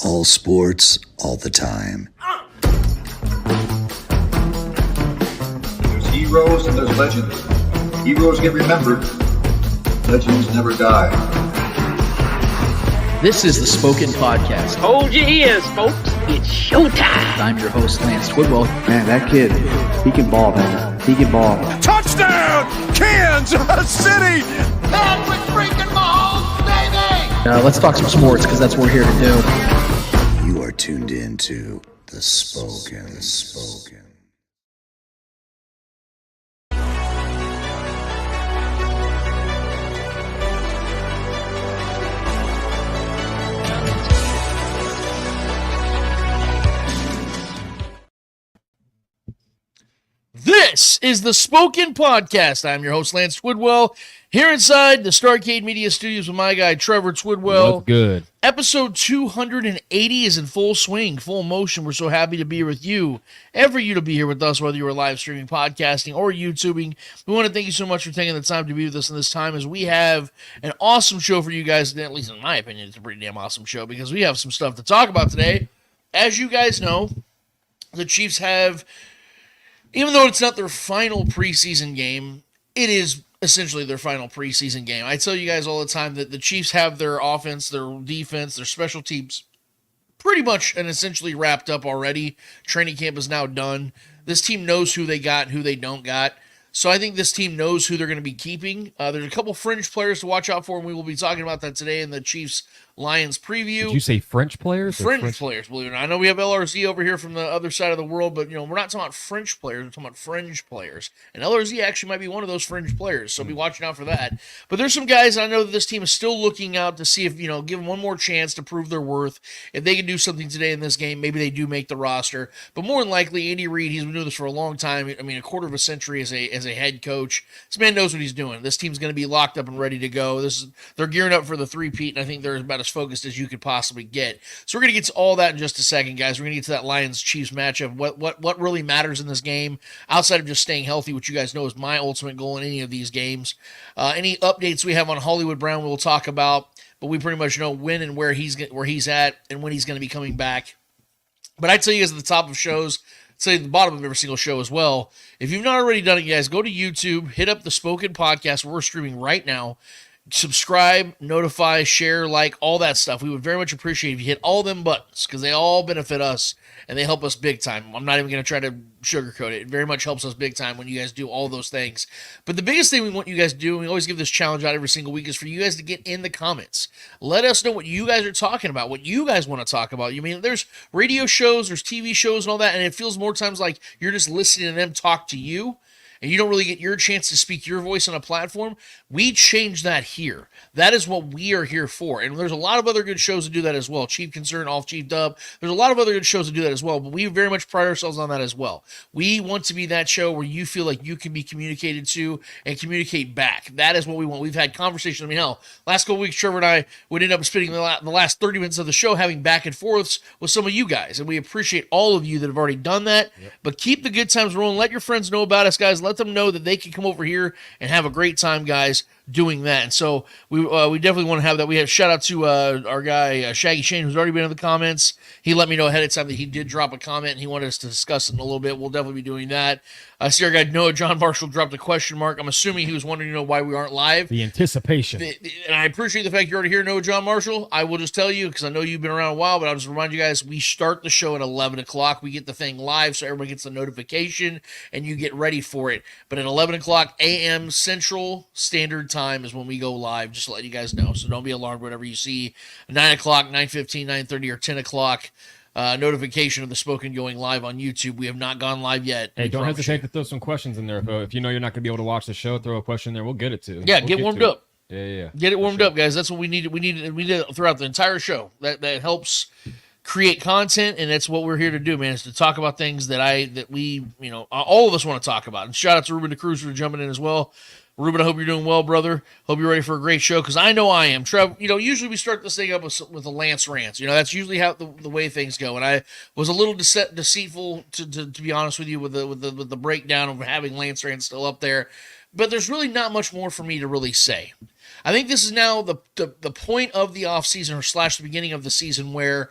All sports, all the time. There's heroes and there's legends. Heroes get remembered. Legends never die. This is the Spoken Podcast. Hold your ears, folks. It's showtime. I'm your host, Lance Twidwell. Man, that kid, he can ball, man. He can ball. Touchdown, Kansas City! Patrick freaking Mahomes, baby! Let's talk some sports, because that's what we're here to do. You are tuned in to the Spoken. This is the Spoken Podcast. I'm your host, Lance Twidwell, here inside the Starcade Media Studios with my guy, Trevor Twidwell. What's good? Episode 280 is in full swing, full motion. We're so happy to be here with you, you to be here with us, whether you are live streaming, podcasting, or YouTubing. We want to thank you so much for taking the time to be with us in this time, as we have an awesome show for you guys. At least in my opinion, it's a pretty damn awesome show, because we have some stuff to talk about today. As you guys know, the Chiefs have... Even though it's not their final preseason game, it is essentially their final preseason game. I tell you guys all the time that the Chiefs have their offense, their defense, their special teams pretty much and essentially wrapped up already. Training camp is now done. This team knows who they got and who they don't got. So I think this team knows who they're going to be keeping. There's a couple fringe players to watch out for, and we will be talking about that today in the Chiefs-Lions preview. Did you say French players? Fringe players, believe it or not. I know we have LRZ over here from the other side of the world, but we're not talking about French players. We're talking about fringe players. And LRZ actually might be one of those fringe players, so be watching out for that. But there's some guys I know that this team is still looking out to see if, give them one more chance to prove their worth. If they can do something today in this game, maybe they do make the roster. But more than likely, Andy Reid, he's been doing this for a long time. I mean, a quarter of a century as a head coach. This man knows what he's doing. This team's going to be locked up and ready to go. They're gearing up for the three-peat, and I think they're about as focused as you could possibly get. So we're going to get to all that in just a second, guys. We're going to get to that Lions-Chiefs matchup, what really matters in this game, outside of just staying healthy, which you guys know is my ultimate goal in any of these games. Any updates we have on Hollywood Brown we'll talk about, but we pretty much know when and where he's at and when he's going to be coming back. But I tell you guys at the top of shows, say at the bottom of every single show as well, if you've not already done it, guys, go to YouTube, hit up the Spoken Podcast, where we're streaming right now. Subscribe, notify, share, like, all that stuff. We would very much appreciate if you hit all them buttons, because they all benefit us and they help us big time. I'm not even going to try to sugarcoat it. It very much helps us big time when you guys do all those things. But the biggest thing we want you guys to do, and we always give this challenge out every single week, is for you guys to get in the comments. Let us know what you guys are talking about, what you guys want to talk about. There's radio shows, there's TV shows and all that, and it feels more times like you're just listening to them talk to you, and you don't really get your chance to speak your voice on a platform. We change that here. That is what we are here for. And there's a lot of other good shows that do that as well. Chief Concern, Off Chief Dub. There's a lot of other good shows that do that as well, but we very much pride ourselves on that as well. We want to be that show where you feel like you can be communicated to and communicate back. That is what we want. We've had conversations. Last couple weeks, Trevor and I would end up spending the last 30 minutes of the show having back and forths with some of you guys. And we appreciate all of you that have already done that. Yep. But keep the good times rolling. Let your friends know about us, guys. Let them know that they can come over here and have a great time, guys, doing that. And so we definitely want to have that. We have shout out to our guy Shaggy Shane, who's already been in the comments. He let me know ahead of time that he did drop a comment and he wanted us to discuss it in a little bit. We'll definitely be doing that. I see our guy Noah John Marshall dropped a question mark. I'm assuming he was wondering why we aren't live. The anticipation. And I appreciate the fact you're already here, Noah John Marshall. I will just tell you, because I know you've been around a while, but I'll just remind you guys, we start the show at 11 o'clock. We get the thing live so everybody gets the notification and you get ready for it. But at 11 o'clock a.m. Central Standard Time is when we go live, just to let you guys know. So don't be alarmed whenever you see 9 o'clock, 9:15, 9:30, or 10 o'clock notification of the Spoken going live on YouTube. We have not gone live yet. Hey, don't hesitate to throw some questions in there. If you know you're not going to be able to watch the show, throw a question in there. We'll get it to. Yeah, get warmed up. Yeah. Get it warmed up, guys. That's what we need. We need it throughout the entire show. That helps create content, and that's what we're here to do, man. Is to talk about things that we all of us want to talk about. And shout out to Ruben the Cruz for jumping in as well. Ruben, I hope you're doing well, brother. Hope you're ready for a great show, because I know I am. Trev, usually we start this thing up with a Lance Rants. That's usually how the way things go. And I was a little deceitful, to be honest with you, with the breakdown of having Lance Rants still up there. But there's really not much more for me to really say. I think this is now the point of the offseason, or / the beginning of the season, where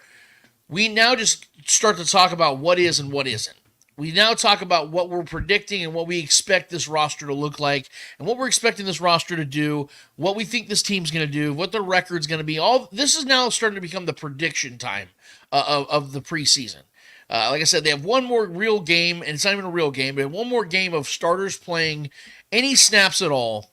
we now just start to talk about what is and what isn't. We now talk about what we're predicting and what we expect this roster to look like and what we're expecting this roster to do, what we think this team's going to do, what the record's going to be. All this is now starting to become the prediction time of the preseason. Like I said, they have one more real game, and it's not even a real game, but one more game of starters playing any snaps at all.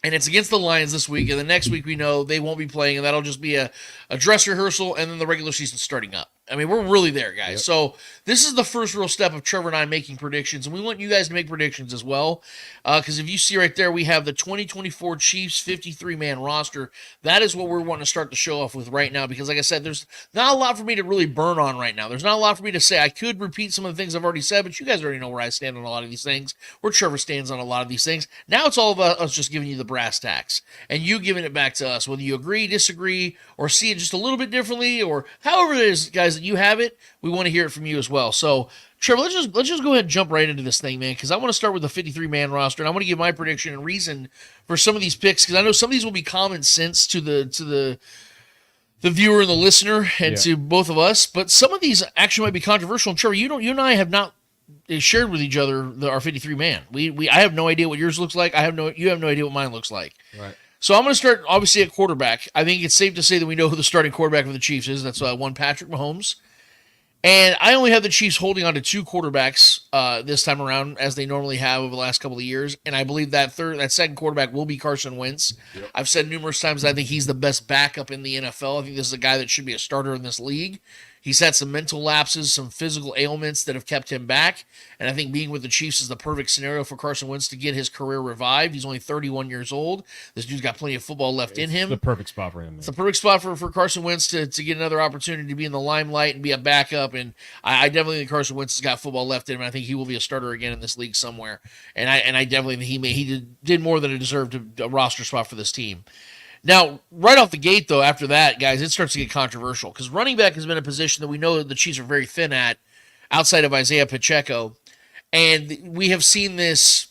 And it's against the Lions this week, and the next week we know they won't be playing, and that'll just be a dress rehearsal, and then the regular season starting up. I mean, we're really there, guys. Yep. So this is the first real step of Trevor and I making predictions, and we want you guys to make predictions as well, because if you see right there, we have the 2024 Chiefs 53-man roster. That is what we're wanting to start the show off with right now, because like I said, there's not a lot for me to really burn on right now. There's not a lot for me to say. I could repeat some of the things I've already said, but you guys already know where I stand on a lot of these things, where Trevor stands on a lot of these things. Now it's all about us just giving you the brass tacks, and you giving it back to us, whether you agree, disagree, or see it just a little bit differently, or however it is, guys, that you have it, we want to hear it from you as well. So, Trevor, let's just go ahead and jump right into this thing, man, because I want to start with the 53-man roster, and I want to give my prediction and reason for some of these picks, because I know some of these will be common sense to the viewer and the listener, and to both of us, but some of these actually might be controversial. And Trevor, you and I have not shared with each other our 53-man. I have no idea what yours looks like. You have no idea what mine looks like. Right. So I'm going to start, obviously, at quarterback. I think it's safe to say that we know who the starting quarterback for the Chiefs is. That's one Patrick Mahomes. And I only have the Chiefs holding on to two quarterbacks this time around, as they normally have over the last couple of years. And I believe that second quarterback will be Carson Wentz. Yep. I've said numerous times I think he's the best backup in the NFL. I think this is a guy that should be a starter in this league. He's had some mental lapses, some physical ailments that have kept him back. And I think being with the Chiefs is the perfect scenario for Carson Wentz to get his career revived. He's only 31 years old. This dude's got plenty of football left in him. It's the perfect spot for him, man. It's the perfect spot for Carson Wentz to get another opportunity to be in the limelight and be a backup. And I definitely think Carson Wentz has got football left in him. And I think he will be a starter again in this league somewhere. And I definitely think he did more than a deserved a roster spot for this team. Now, right off the gate, though, after that, guys, it starts to get controversial because running back has been a position that we know the Chiefs are very thin at outside of Isaiah Pacheco. And we have seen this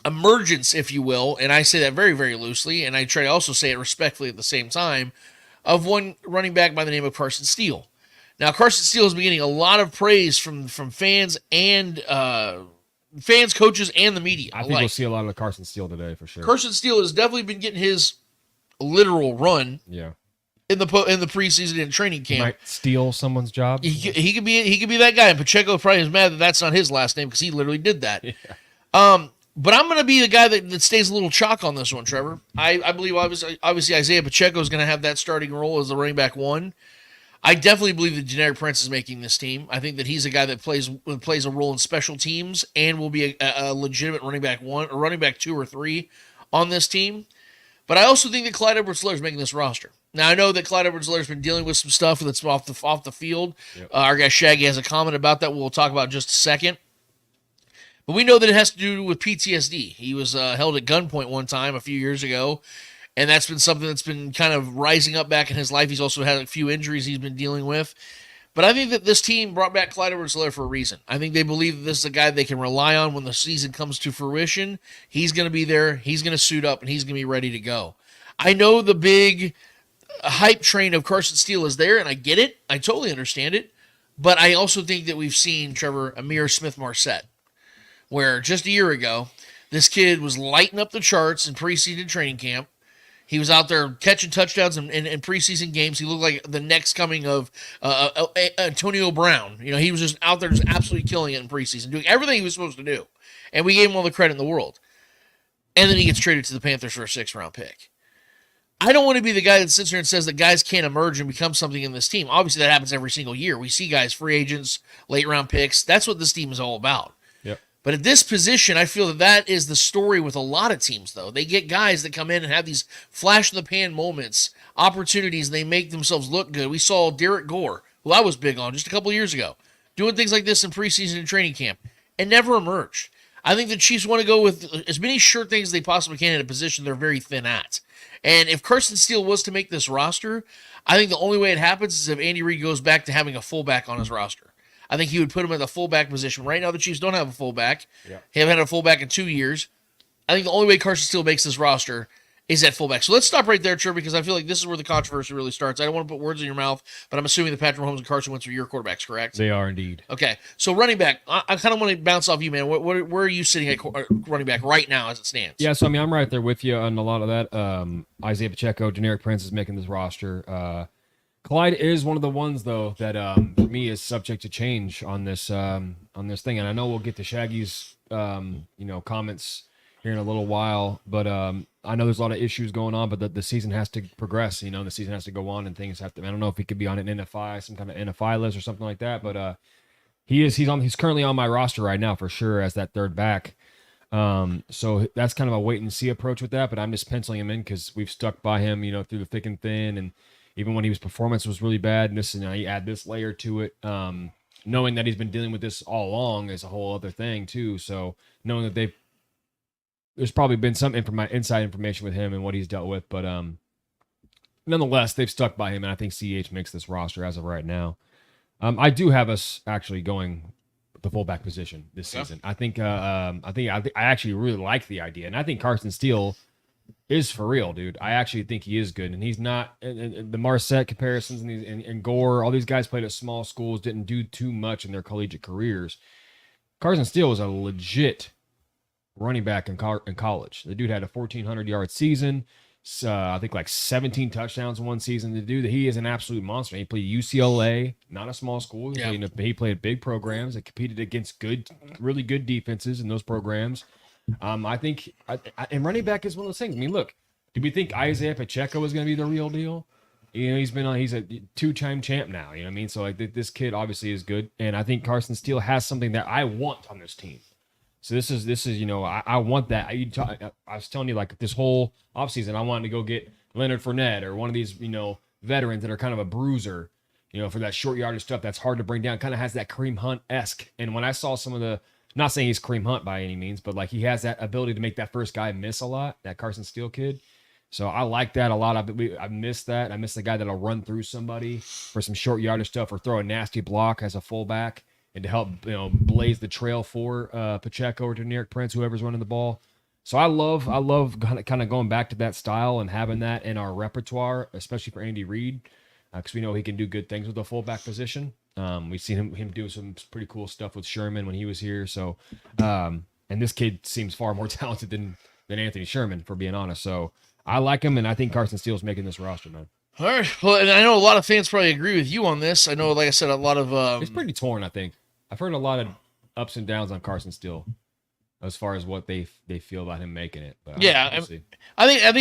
emergence, if you will, and I say that very, very loosely, and I try to also say it respectfully at the same time, of one running back by the name of Carson Steele. Now, Carson Steele has been getting a lot of praise from fans and coaches, and the media. I think we'll see a lot of the Carson Steele today for sure. Carson Steele has definitely been getting his literal run in the preseason and training camp. Might steal someone's job. He could be that guy, and Pacheco probably is mad that that's not his last name because he literally did that. Yeah. But I'm going to be the guy that stays a little chalk on this one, Trevor. I believe obviously Isaiah Pacheco is going to have that starting role as the running back one. I definitely believe that Generic Prince is making this team. I think that he's a guy that plays a role in special teams and will be a legitimate running back one or running back 2 or 3 on this team. But I also think that Clyde Edwards-Helaire is making this roster. Now, I know that Clyde Edwards-Helaire has been dealing with some stuff that's off the field. Yep. Our guy Shaggy has a comment about that we'll talk about in just a second. But we know that it has to do with PTSD. He was held at gunpoint one time a few years ago, and that's been something that's been kind of rising up back in his life. He's also had a few injuries he's been dealing with. But I think that this team brought back Clyde Edwards-Helaire for a reason. I think they believe that this is a guy they can rely on when the season comes to fruition. He's going to be there. He's going to suit up, and he's going to be ready to go. I know the big hype train of Carson Steele is there, and I get it. I totally understand it. But I also think that we've seen, Trevor, Amir Smith-Marset, where just a year ago, this kid was lighting up the charts in preseason training camp. He was out there catching touchdowns in preseason games. He looked like the next coming of Antonio Brown. You know, he was just out there just absolutely killing it in preseason, doing everything he was supposed to do. And we gave him all the credit in the world. And then he gets traded to the Panthers for a 6th-round pick. I don't want to be the guy that sits there and says that guys can't emerge and become something in this team. Obviously, that happens every single year. We see guys, free agents, late-round picks. That's what this team is all about. But at this position, I feel that is the story with a lot of teams, though. They get guys that come in and have these flash-in-the-pan moments, opportunities, and they make themselves look good. We saw Derek Gore, who I was big on just a couple years ago, doing things like this in preseason and training camp, and never emerged. I think the Chiefs want to go with as many sure things as they possibly can in a position they're very thin at. And if Carson Steele was to make this roster, I think the only way it happens is if Andy Reid goes back to having a fullback on his roster. I think he would put him in the fullback position. Right now, the Chiefs don't have a fullback. Yeah. They haven't had a fullback in 2 years. I think the only way Carson Steele makes this roster is at fullback. So let's stop right there, Trevor, because I feel like this is where the controversy really starts. I don't want to put words in your mouth, but I'm assuming that Patrick Mahomes and Carson Wentz are your quarterbacks, correct? They are indeed. Okay, so running back, I kind of want to bounce off you, man. Where are you sitting at running back right now as it stands? Yeah, so I mean, I'm right there with you on a lot of that. Isaiah Pacheco, Generic Prince is making this roster. Clyde is one of the ones though that for me is subject to change on this thing, and I know we'll get to Shaggy's comments here in a little while, but I know there's a lot of issues going on, but the season has to progress. The season has to go on, and things have to. I don't know if he could be on an NFI, some kind of NFI list or something like that, but he's currently on my roster right now for sure as that third back. So that's kind of a wait and see approach with that, but I'm just penciling him in because we've stuck by him, through the thick and thin, and even when his performance was really bad, and you add this layer to it, knowing that he's been dealing with this all along is a whole other thing too. So knowing that there's probably been some inside information with him and what he's dealt with, but nonetheless, they've stuck by him, and I think CH makes this roster as of right now. I do have us actually going the fullback position this season. I think I actually really like the idea, and I think Carson Steele is for real, dude. I actually think he is good, and he's not. And the Marset comparisons and Gore, all these guys played at small schools, didn't do too much in their collegiate careers. Carson Steele was a legit running back in college. The dude had a 1,400-yard season. I think like 17 touchdowns in one season. The dude, he is an absolute monster. He played UCLA, not a small school. He played big programs that competed against really good defenses in those programs. I think and running back is one of those things. I mean, look, do we think Isaiah Pacheco is going to be the real deal? He's a two-time champ now. You know what I mean? So like this kid obviously is good, and I think Carson Steele has something that I want on this team. So this is I want that. I was telling you, like, this whole offseason, I wanted to go get Leonard Fournette or one of these, veterans that are kind of a bruiser, for that short yardage stuff that's hard to bring down. Kind of has that Kareem Hunt-esque. And when I saw some of not saying he's Kareem Hunt by any means, but like he has that ability to make that first guy miss a lot, that Carson Steele kid. So I like that a lot. I miss that. I miss the guy that'll run through somebody for some short yardage stuff or throw a nasty block as a fullback, and to help blaze the trail for Pacheco or Generic Prince, whoever's running the ball. So I love kind of going back to that style and having that in our repertoire, especially for Andy Reid, because we know he can do good things with the fullback position. We've seen him do some pretty cool stuff with Sherman when he was here. So, and this kid seems far more talented than Anthony Sherman, for being honest. So I like him, and I think Carson Steele's making this roster, man. All right. Well, and I know a lot of fans probably agree with you on this. I know, like I said, a lot of it's pretty torn, I think. I've heard a lot of ups and downs on Carson Steele as far as what they feel about him making it. But I think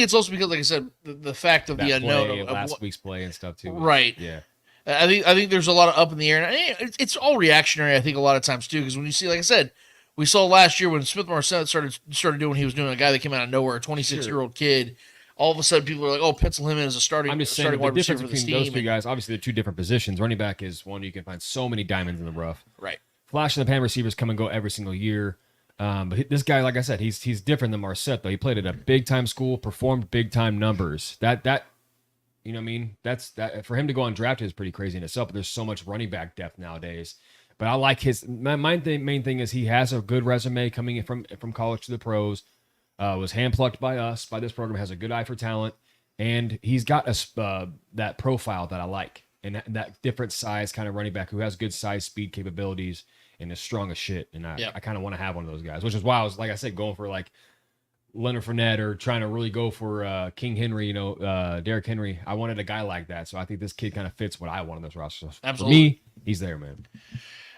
it's also because, like I said, the fact of that the unknown of last week's play and stuff too. Right. Yeah. I think there's a lot of up in the air, and it's all reactionary. I think a lot of times too, because when you see, like I said, we saw last year when Smith Marset started doing what he was doing, a guy that came out of nowhere, a 26-year-old kid. All of a sudden, people are like, "Oh, pencil him in as a starting." I'm just saying the wide difference receiver for this between team. those two guys. Obviously, they're two different positions. Running back is one you can find so many diamonds in the rough. Right. Flash in the pan receivers come and go every single year. But this guy, like I said, he's different than Marset though. He played at a big time school, performed big time numbers. That you know what I mean? That for him to go undrafted is pretty crazy in itself. But there's so much running back depth nowadays. But I like main thing is he has a good resume coming in from college to the pros. Was hand-plucked by us, by this program, has a good eye for talent, and he's got that profile that I like, and that different size kind of running back who has good size, speed capabilities, and is strong as shit. And I kind of want to have one of those guys, which is why I was, like I said, going for like Leonard Fournette or trying to really go for King Henry, Derrick Henry. I wanted a guy like that, so I think this kid kind of fits what I want in this roster. So absolutely. For me, he's there, man.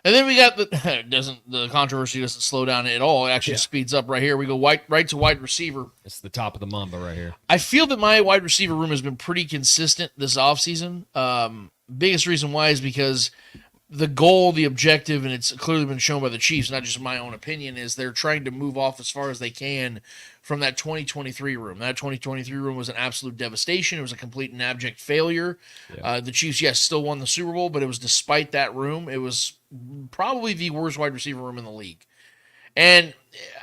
And then we got the controversy doesn't slow down at all. It actually speeds up right here. We go right to wide receiver. It's the top of the Mamba right here. I feel that my wide receiver room has been pretty consistent this offseason. Biggest reason why is because the goal, the objective, and it's clearly been shown by the Chiefs, not just my own opinion, is they're trying to move off as far as they can from that 2023 room. That 2023 room was an absolute devastation. It was a complete and abject failure. Yeah. The Chiefs, still won the Super Bowl, but it was despite that room. It was probably the worst wide receiver room in the league. And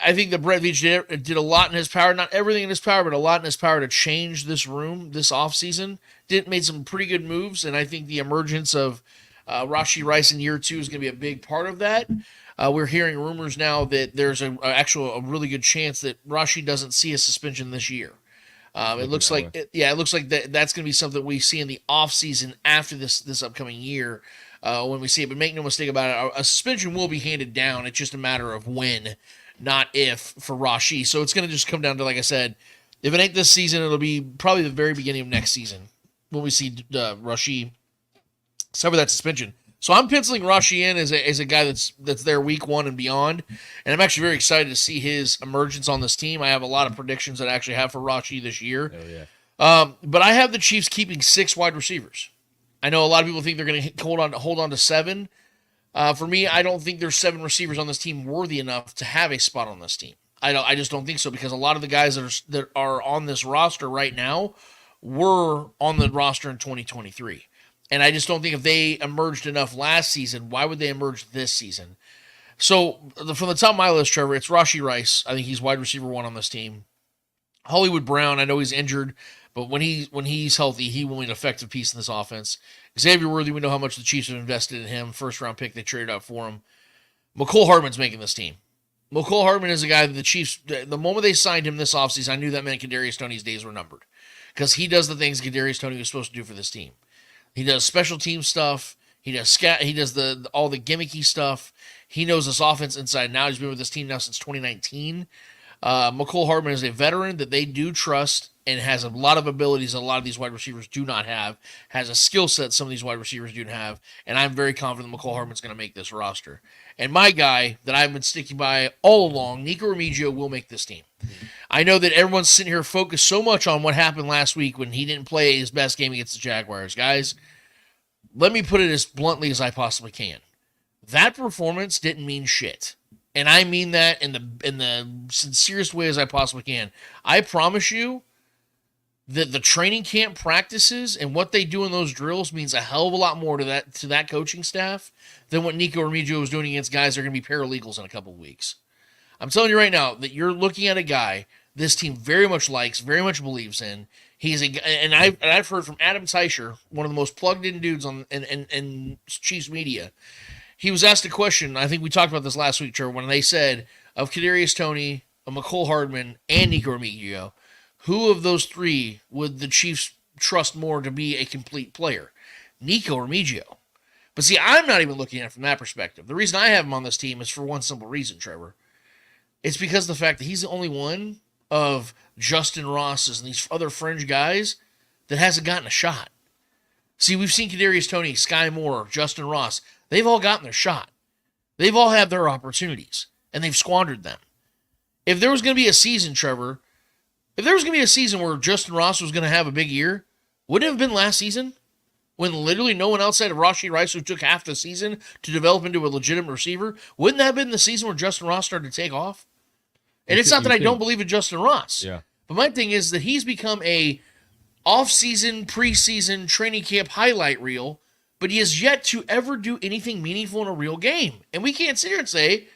I think that Brett Veach did a lot in his power, not everything in his power, but a lot in his power to change this room this offseason. Made some pretty good moves, and I think the emergence of Rashee Rice in year 2 is going to be a big part of that. We're hearing rumors now that there's a really good chance that Rashee doesn't see a suspension this year. It looks like that's going to be something we see in the offseason after this upcoming year when we see it. But make no mistake about it, a suspension will be handed down. It's just a matter of when, not if, for Rashee. So it's going to just come down to, like I said, if it ain't this season, it'll be probably the very beginning of next season when we see Rashee suffer that suspension. So I'm penciling Rashee in as a guy that's there week 1 and beyond, and I'm actually very excited to see his emergence on this team. I have a lot of predictions that I actually have for Rashee this year. Oh, yeah. But I have the Chiefs keeping 6 wide receivers. I know a lot of people think they're going to hold on to 7. For me, I don't think there's 7 receivers on this team worthy enough to have a spot on this team. I just don't think so, because a lot of the guys that are on this roster right now were on the roster in 2023. And I just don't think if they emerged enough last season, why would they emerge this season? So from the top of my list, Trevor, it's Rashee Rice. I think he's wide receiver 1 on this team. Hollywood Brown, I know he's injured, but when he's healthy, he will be an effective piece in this offense. Xavier Worthy, we know how much the Chiefs have invested in him. First-round pick, they traded out for him. McCole Hardman's making this team. McCole Hardman is a guy that the Chiefs, the moment they signed him this offseason, I knew that meant Kadarius Toney's days were numbered, because he does the things Kadarius Toney was supposed to do for this team. He does special team stuff. He does all the gimmicky stuff. He knows this offense inside and out. He's been with this team now since 2019. McCole Hardman is a veteran that they do trust and has a lot of abilities that a lot of these wide receivers do not have, has a skill set some of these wide receivers do not have, and I'm very confident McCole Hardman's going to make this roster. And my guy that I've been sticking by all along, Nico Remigio, will make this team. I know that everyone's sitting here focused so much on what happened last week when he didn't play his best game against the Jaguars. Guys, let me put it as bluntly as I possibly can. That performance didn't mean shit. And I mean that in the sincerest way as I possibly can. I promise you that the training camp practices and what they do in those drills means a hell of a lot more to that coaching staff than what Nico Remigio was doing against guys that are going to be paralegals in a couple of weeks. I'm telling you right now that you're looking at a guy this team very much likes, very much believes in. And I've heard from Adam Teicher, one of the most plugged in dudes in Chiefs media. He was asked a question. I think we talked about this last week, Trevor, when they said of Kadarius Toney, of McCole Hardman, and Nico Remigio, who of those 3 would the Chiefs trust more to be a complete player? Nico Remigio. But see, I'm not even looking at it from that perspective. The reason I have him on this team is for one simple reason, Trevor. It's because of the fact that he's the only one of Justin Ross's and these other fringe guys that hasn't gotten a shot. See, we've seen Kadarius Toney, Sky Moore, Justin Ross. They've all gotten their shot. They've all had their opportunities, and they've squandered them. If there was going to be a season, Trevor, if there was going to be a season where Justin Ross was going to have a big year, wouldn't it have been last season? When literally no one outside of Rashee Rice, who took half the season to develop into a legitimate receiver, wouldn't that have been the season where Justin Ross started to take off? And it's not that I don't believe in Justin Ross. Yeah. But my thing is that he's become a off-season, preseason, training camp highlight reel, but he has yet to ever do anything meaningful in a real game. And we can't sit here and say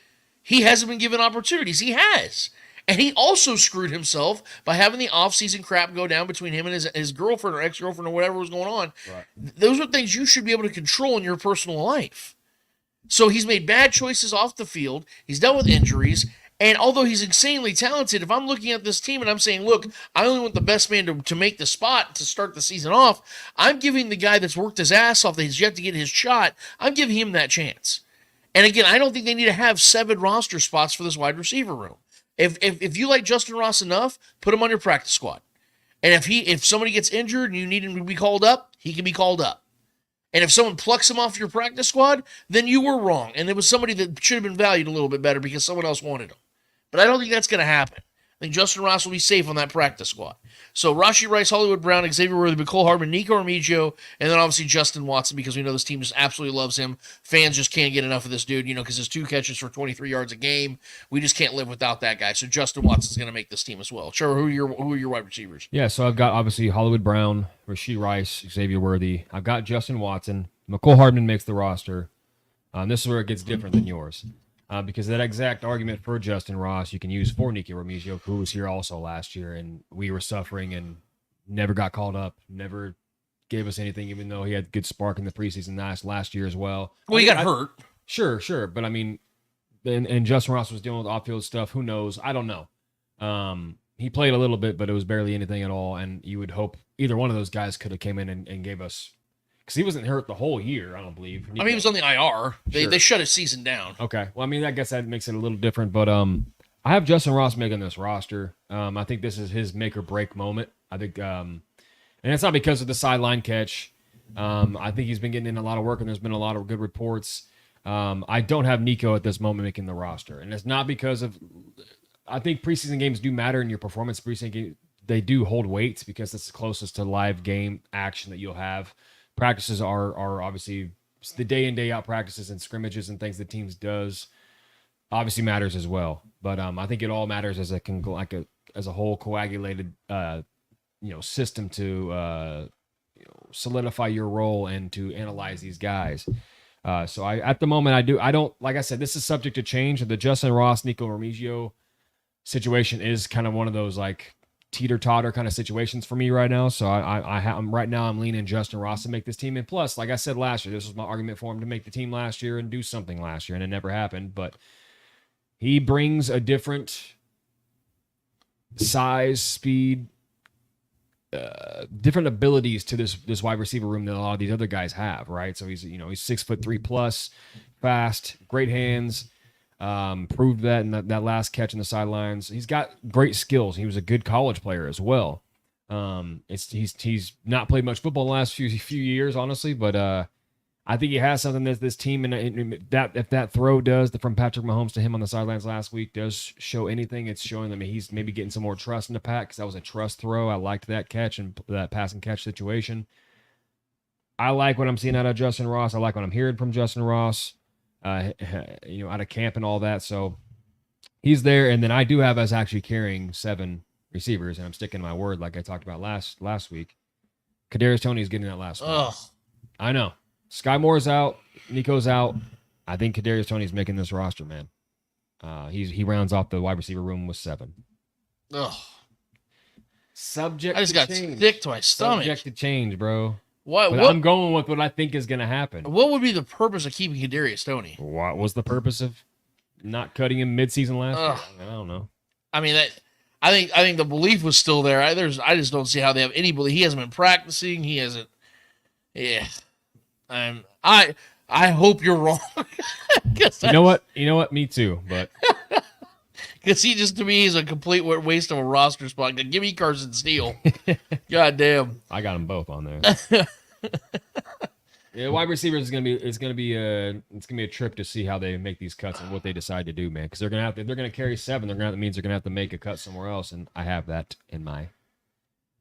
he hasn't been given opportunities. He has. And he also screwed himself by having the off-season crap go down between him and his girlfriend or ex-girlfriend or whatever was going on. Right. Those are things you should be able to control in your personal life. So he's made bad choices off the field. He's dealt with injuries. And although he's insanely talented, if I'm looking at this team and I'm saying, look, I only want the best man to make the spot to start the season off, I'm giving the guy that's worked his ass off, that he's yet to get his shot, I'm giving him that chance. And again, I don't think they need to have 7 roster spots for this wide receiver room. If you like Justin Ross enough, put him on your practice squad. And if somebody gets injured and you need him to be called up, he can be called up. And if someone plucks him off your practice squad, then you were wrong. And it was somebody that should have been valued a little bit better because someone else wanted him. But I don't think that's going to happen. I think Justin Ross will be safe on that practice squad. So Rashee Rice, Hollywood Brown, Xavier Worthy, McCole Hardman, Nico Remigio, and then obviously Justin Watson, because we know this team just absolutely loves him. Fans just can't get enough of this dude, because his 2 catches for 23 yards a game. We just can't live without that guy. So Justin Watson's going to make this team as well. Trevor, who are your wide receivers? Yeah, so I've got obviously Hollywood Brown, Rashee Rice, Xavier Worthy. I've got Justin Watson. McCole Hardman makes the roster. This is where it gets different than yours. Because that exact argument for Justin Ross, you can use for Nico Remigio, who was here also last year, and we were suffering and never got called up, never gave us anything, even though he had good spark in the preseason last year as well. Well, he got hurt. Sure. But I mean, and Justin Ross was dealing with off-field stuff. Who knows? I don't know. he played a little bit, but it was barely anything at all. And you would hope either one of those guys could have came in and gave us, because he wasn't hurt the whole year, I don't believe. I mean, he was on the IR. They shut his season down. Okay. Well, I mean, I guess that makes it a little different. But I have Justin Ross making this roster. I think this is his make or break moment. I think, and it's not because of the sideline catch. I think he's been getting in a lot of work, and there's been a lot of good reports. I don't have Nico at this moment making the roster, and it's not because of. I think preseason games do matter in your performance. Preseason games, they do hold weight because it's the closest to live game action that you'll have. Practices are obviously the day in day out practices and scrimmages and things the teams does obviously matters as well. But I think it all matters as a whole coagulated system to solidify your role and to analyze these guys. So at the moment I don't like I said, this is subject to change. The Justin Ross, Nico Remigio situation is kind of one of those like teeter-totter kind of situations for me right now. So I'm leaning Justin Ross to make this team. And plus, like I said last year, this was my argument for him to make the team last year and do something last year, and it never happened. But he brings a different size, speed, different abilities to this wide receiver room than a lot of these other guys have, right? So he's 6'3" plus, fast, great hands. Proved that in that last catch in the sidelines. He's got great skills. He was a good college player as well. He's not played much football in the last few years, honestly, but I think he has something that this team and that if that throw from Patrick Mahomes to him on the sidelines last week does show anything, it's showing that he's maybe getting some more trust in the pack, because that was a trust throw. I liked that catch and that pass and catch situation. I like what I'm seeing out of Justin Ross. I like what I'm hearing from Justin Ross. Out of camp and all that. So he's there. And then I do have us actually carrying 7 receivers, and I'm sticking to my word like I talked about last week. Kadarius Toney is getting that last one. I know. Sky Moore's out. Nico's out. I think Kadarius Toney's making this roster, man. He rounds off the wide receiver room with 7. Ugh. Subject I just got sick to my stomach. Subject to change, bro. What? I'm going with what I think is going to happen. What would be the purpose of keeping Kadarius Toney? What was the purpose of not cutting him midseason last year? I don't know. I mean, I think the belief was still there. I just don't see how they have any belief. He hasn't been practicing. He hasn't. Yeah. I hope you're wrong. You know what? Me too. But because he just, to me, is a complete waste of a roster spot. Give me Carson Steele. God damn. I got them both on there. Yeah, wide receivers is gonna be a trip to see how they make these cuts and what they decide to do, man. Because they're gonna carry 7. That means they're gonna have to make a cut somewhere else, and I have that in my.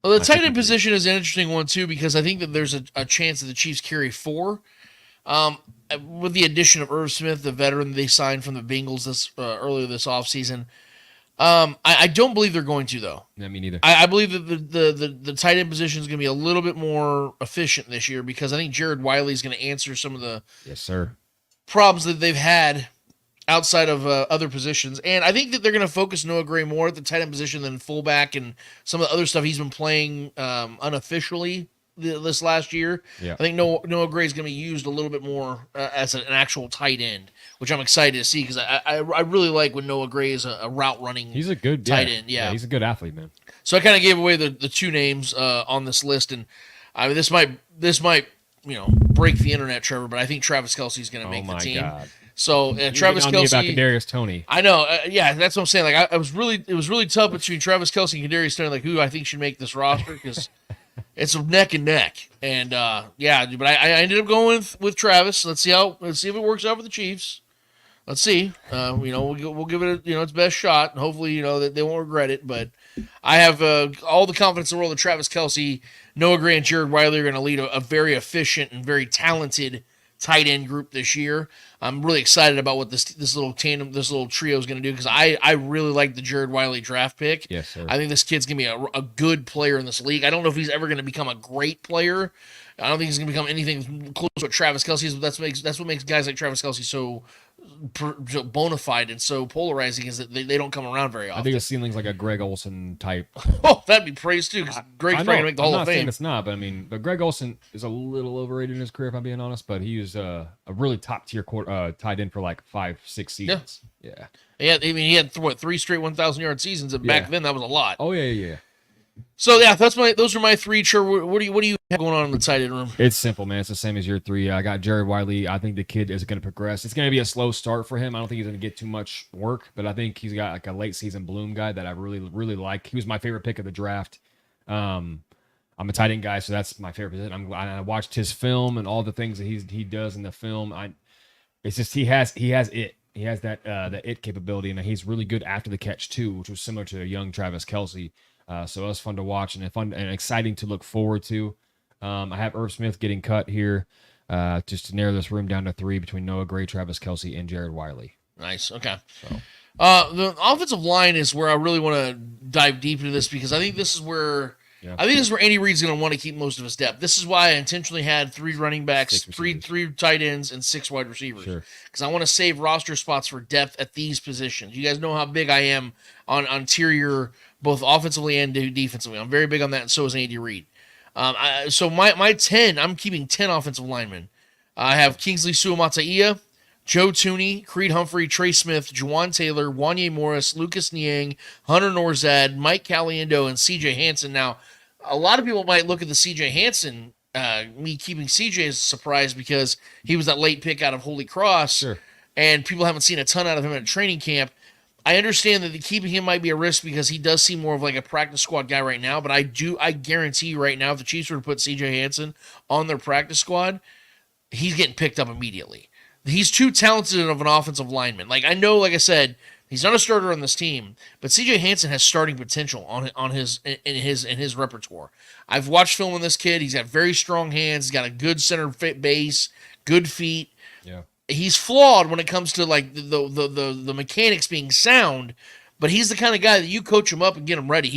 Well, the tight end position is an interesting one too, because I think that there's a chance that the Chiefs carry 4. With the addition of Irv Smith, the veteran they signed from the Bengals earlier this offseason. I don't believe they're going to, though. Yeah, me neither. I believe that the tight end position is going to be a little bit more efficient this year, because I think Jared Wiley is going to answer some of the problems that they've had outside of other positions. And I think that they're going to focus Noah Gray more at the tight end position than fullback and some of the other stuff he's been playing unofficially this last year. Yeah. I think Noah Gray is going to be used a little bit more as an actual tight end, which I'm excited to see, because I really like when Noah Gray is a route running. He's a good tight end. Yeah, he's a good athlete, man. So I kind of gave away the 2 names on this list, and I mean this might break the internet, Trevor, but I think Travis Kelce is going to make the team. God. So Travis Kelce about Kadarius Toney. I know, yeah, that's what I'm saying. Like it was really tough between Travis Kelce and Kadarius Toney, like who I think should make this roster, because it's neck and neck. And but I ended up going with Travis. Let's see if it works out for the Chiefs. Let's see. We'll give it its best shot, and hopefully that they won't regret it. But I have all the confidence in the world that Travis Kelce, Noah Gray, and Jared Wiley are going to lead a very efficient and very talented tight end group this year. I'm really excited about what this little tandem, this little trio is going to do, because I really like the Jared Wiley draft pick. Yes, sir. I think this kid's going to be a good player in this league. I don't know if he's ever going to become a great player. I don't think he's going to become anything close to what Travis Kelce is, but that's what makes guys like Travis Kelce bona fide and so polarizing is that they don't come around very often. I think the ceiling's like a Greg Olson type. Oh, that'd be praised too, because Greg's probably going to make the Hall of I'm not saying Fame. it's not, but Greg Olson is a little overrated in his career, if I'm being honest, but he was a really top tier tight end for like 5-6 seasons. Yeah. Yeah, I mean, he had 3 straight 1,000-yard seasons, and back then that was a lot. Oh yeah. So yeah, those are my 3. Sure, what do you have going on in the tight end room? It's simple, man. It's the same as your 3. I got Jared Wiley. I think the kid is going to progress. It's going to be a slow start for him. I don't think he's going to get too much work, but I think he's got like a late season bloom guy that I really, really like. He was my favorite pick of the draft. I'm a tight end guy, so that's my favorite position. I watched his film and all the things that he does in the film. It's just he has it. He has that it capability, and he's really good after the catch too, which was similar to a young Travis Kelce. So it was fun to watch and exciting to look forward to. I have Irv Smith getting cut here, just to narrow this room down to 3 between Noah Gray, Travis Kelce, and Jared Wiley. Nice. Okay. So. The offensive line is where I really want to dive deep into this, because I think this is where Andy Reid's going to want to keep most of his depth. This is why I intentionally had 3 running backs, three tight ends, and 6 wide receivers, because I want to save roster spots for depth at these positions. You guys know how big I am on interior, both offensively and defensively. I'm very big on that, and so is Andy Reid. So my 10, I'm keeping 10 offensive linemen. I have Kingsley Suamataia, Joe Tooney, Creed Humphrey, Trey Smith, Juwan Taylor, Wanye Morris, Lucas Niang, Hunter Norzad, Mike Caliendo, and C.J. Hansen. Now, a lot of people might look at the C.J. Hansen, me keeping C.J. as a surprise, because he was that late pick out of Holy Cross, and people haven't seen a ton out of him at training camp. I understand that keeping him might be a risk because he does seem more of like a practice squad guy right now, but I guarantee you right now, if the Chiefs were to put C.J. Hansen on their practice squad, he's getting picked up immediately. He's too talented of an offensive lineman. Like, I know, like I said, he's not a starter on this team, but C.J. Hansen has starting potential in his repertoire. I've watched film on this kid. He's got very strong hands. He's got a good center fit base, good feet. Yeah. He's flawed when it comes to like the mechanics being sound, but he's the kind of guy that you coach him up and get him ready.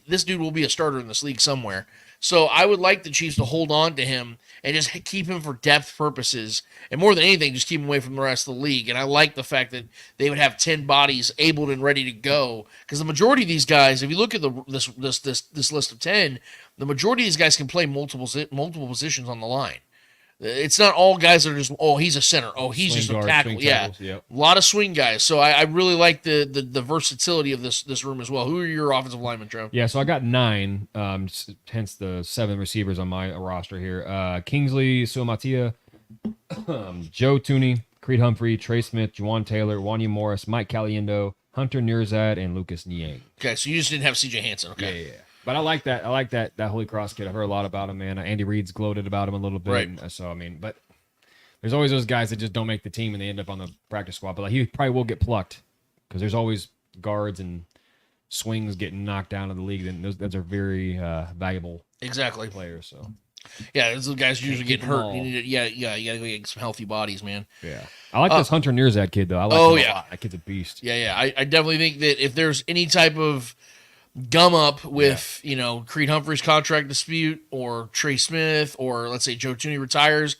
This dude will be a starter in this league somewhere. So I would like the Chiefs to hold on to him and just keep him for depth purposes, and more than anything, just keep him away from the rest of the league. And I like the fact that they would have 10 bodies able and ready to go, because the majority of these guys, if you look at this list of 10, the majority of these guys can play multiple positions on the line. It's not all guys that are just, he's a center. He's swing just a tackle. Yeah. Yep. A lot of swing guys. So I really like the versatility of this room as well. Who are your offensive linemen, Trev? Yeah, so I got 9, hence the 7 receivers on my roster here. Kingsley Suamataia, Joe Tooney, Creed Humphrey, Trey Smith, Juwan Taylor, Wanye Morris, Mike Caliendo, Hunter Nirzad, and Lucas Niang. Okay, so you just didn't have C.J. Hansen. Okay. Yeah. But I like that. I like that Holy Cross kid. I've heard a lot about him, man. Andy Reid's gloated about him a little bit. Right. So, I mean, but there's always those guys that just don't make the team and they end up on the practice squad. But like, he probably will get plucked, because there's always guards and swings getting knocked down in the league. And those are very valuable players. So, yeah, those guys usually get hurt. You got to go get some healthy bodies, man. Yeah. I like this Hunter Nirzad kid, though. I like him a lot. That kid's a beast. Yeah. I definitely think that if there's any type of gum up with, Creed Humphrey's contract dispute, or Trey Smith, or let's say Joe Tooney retires,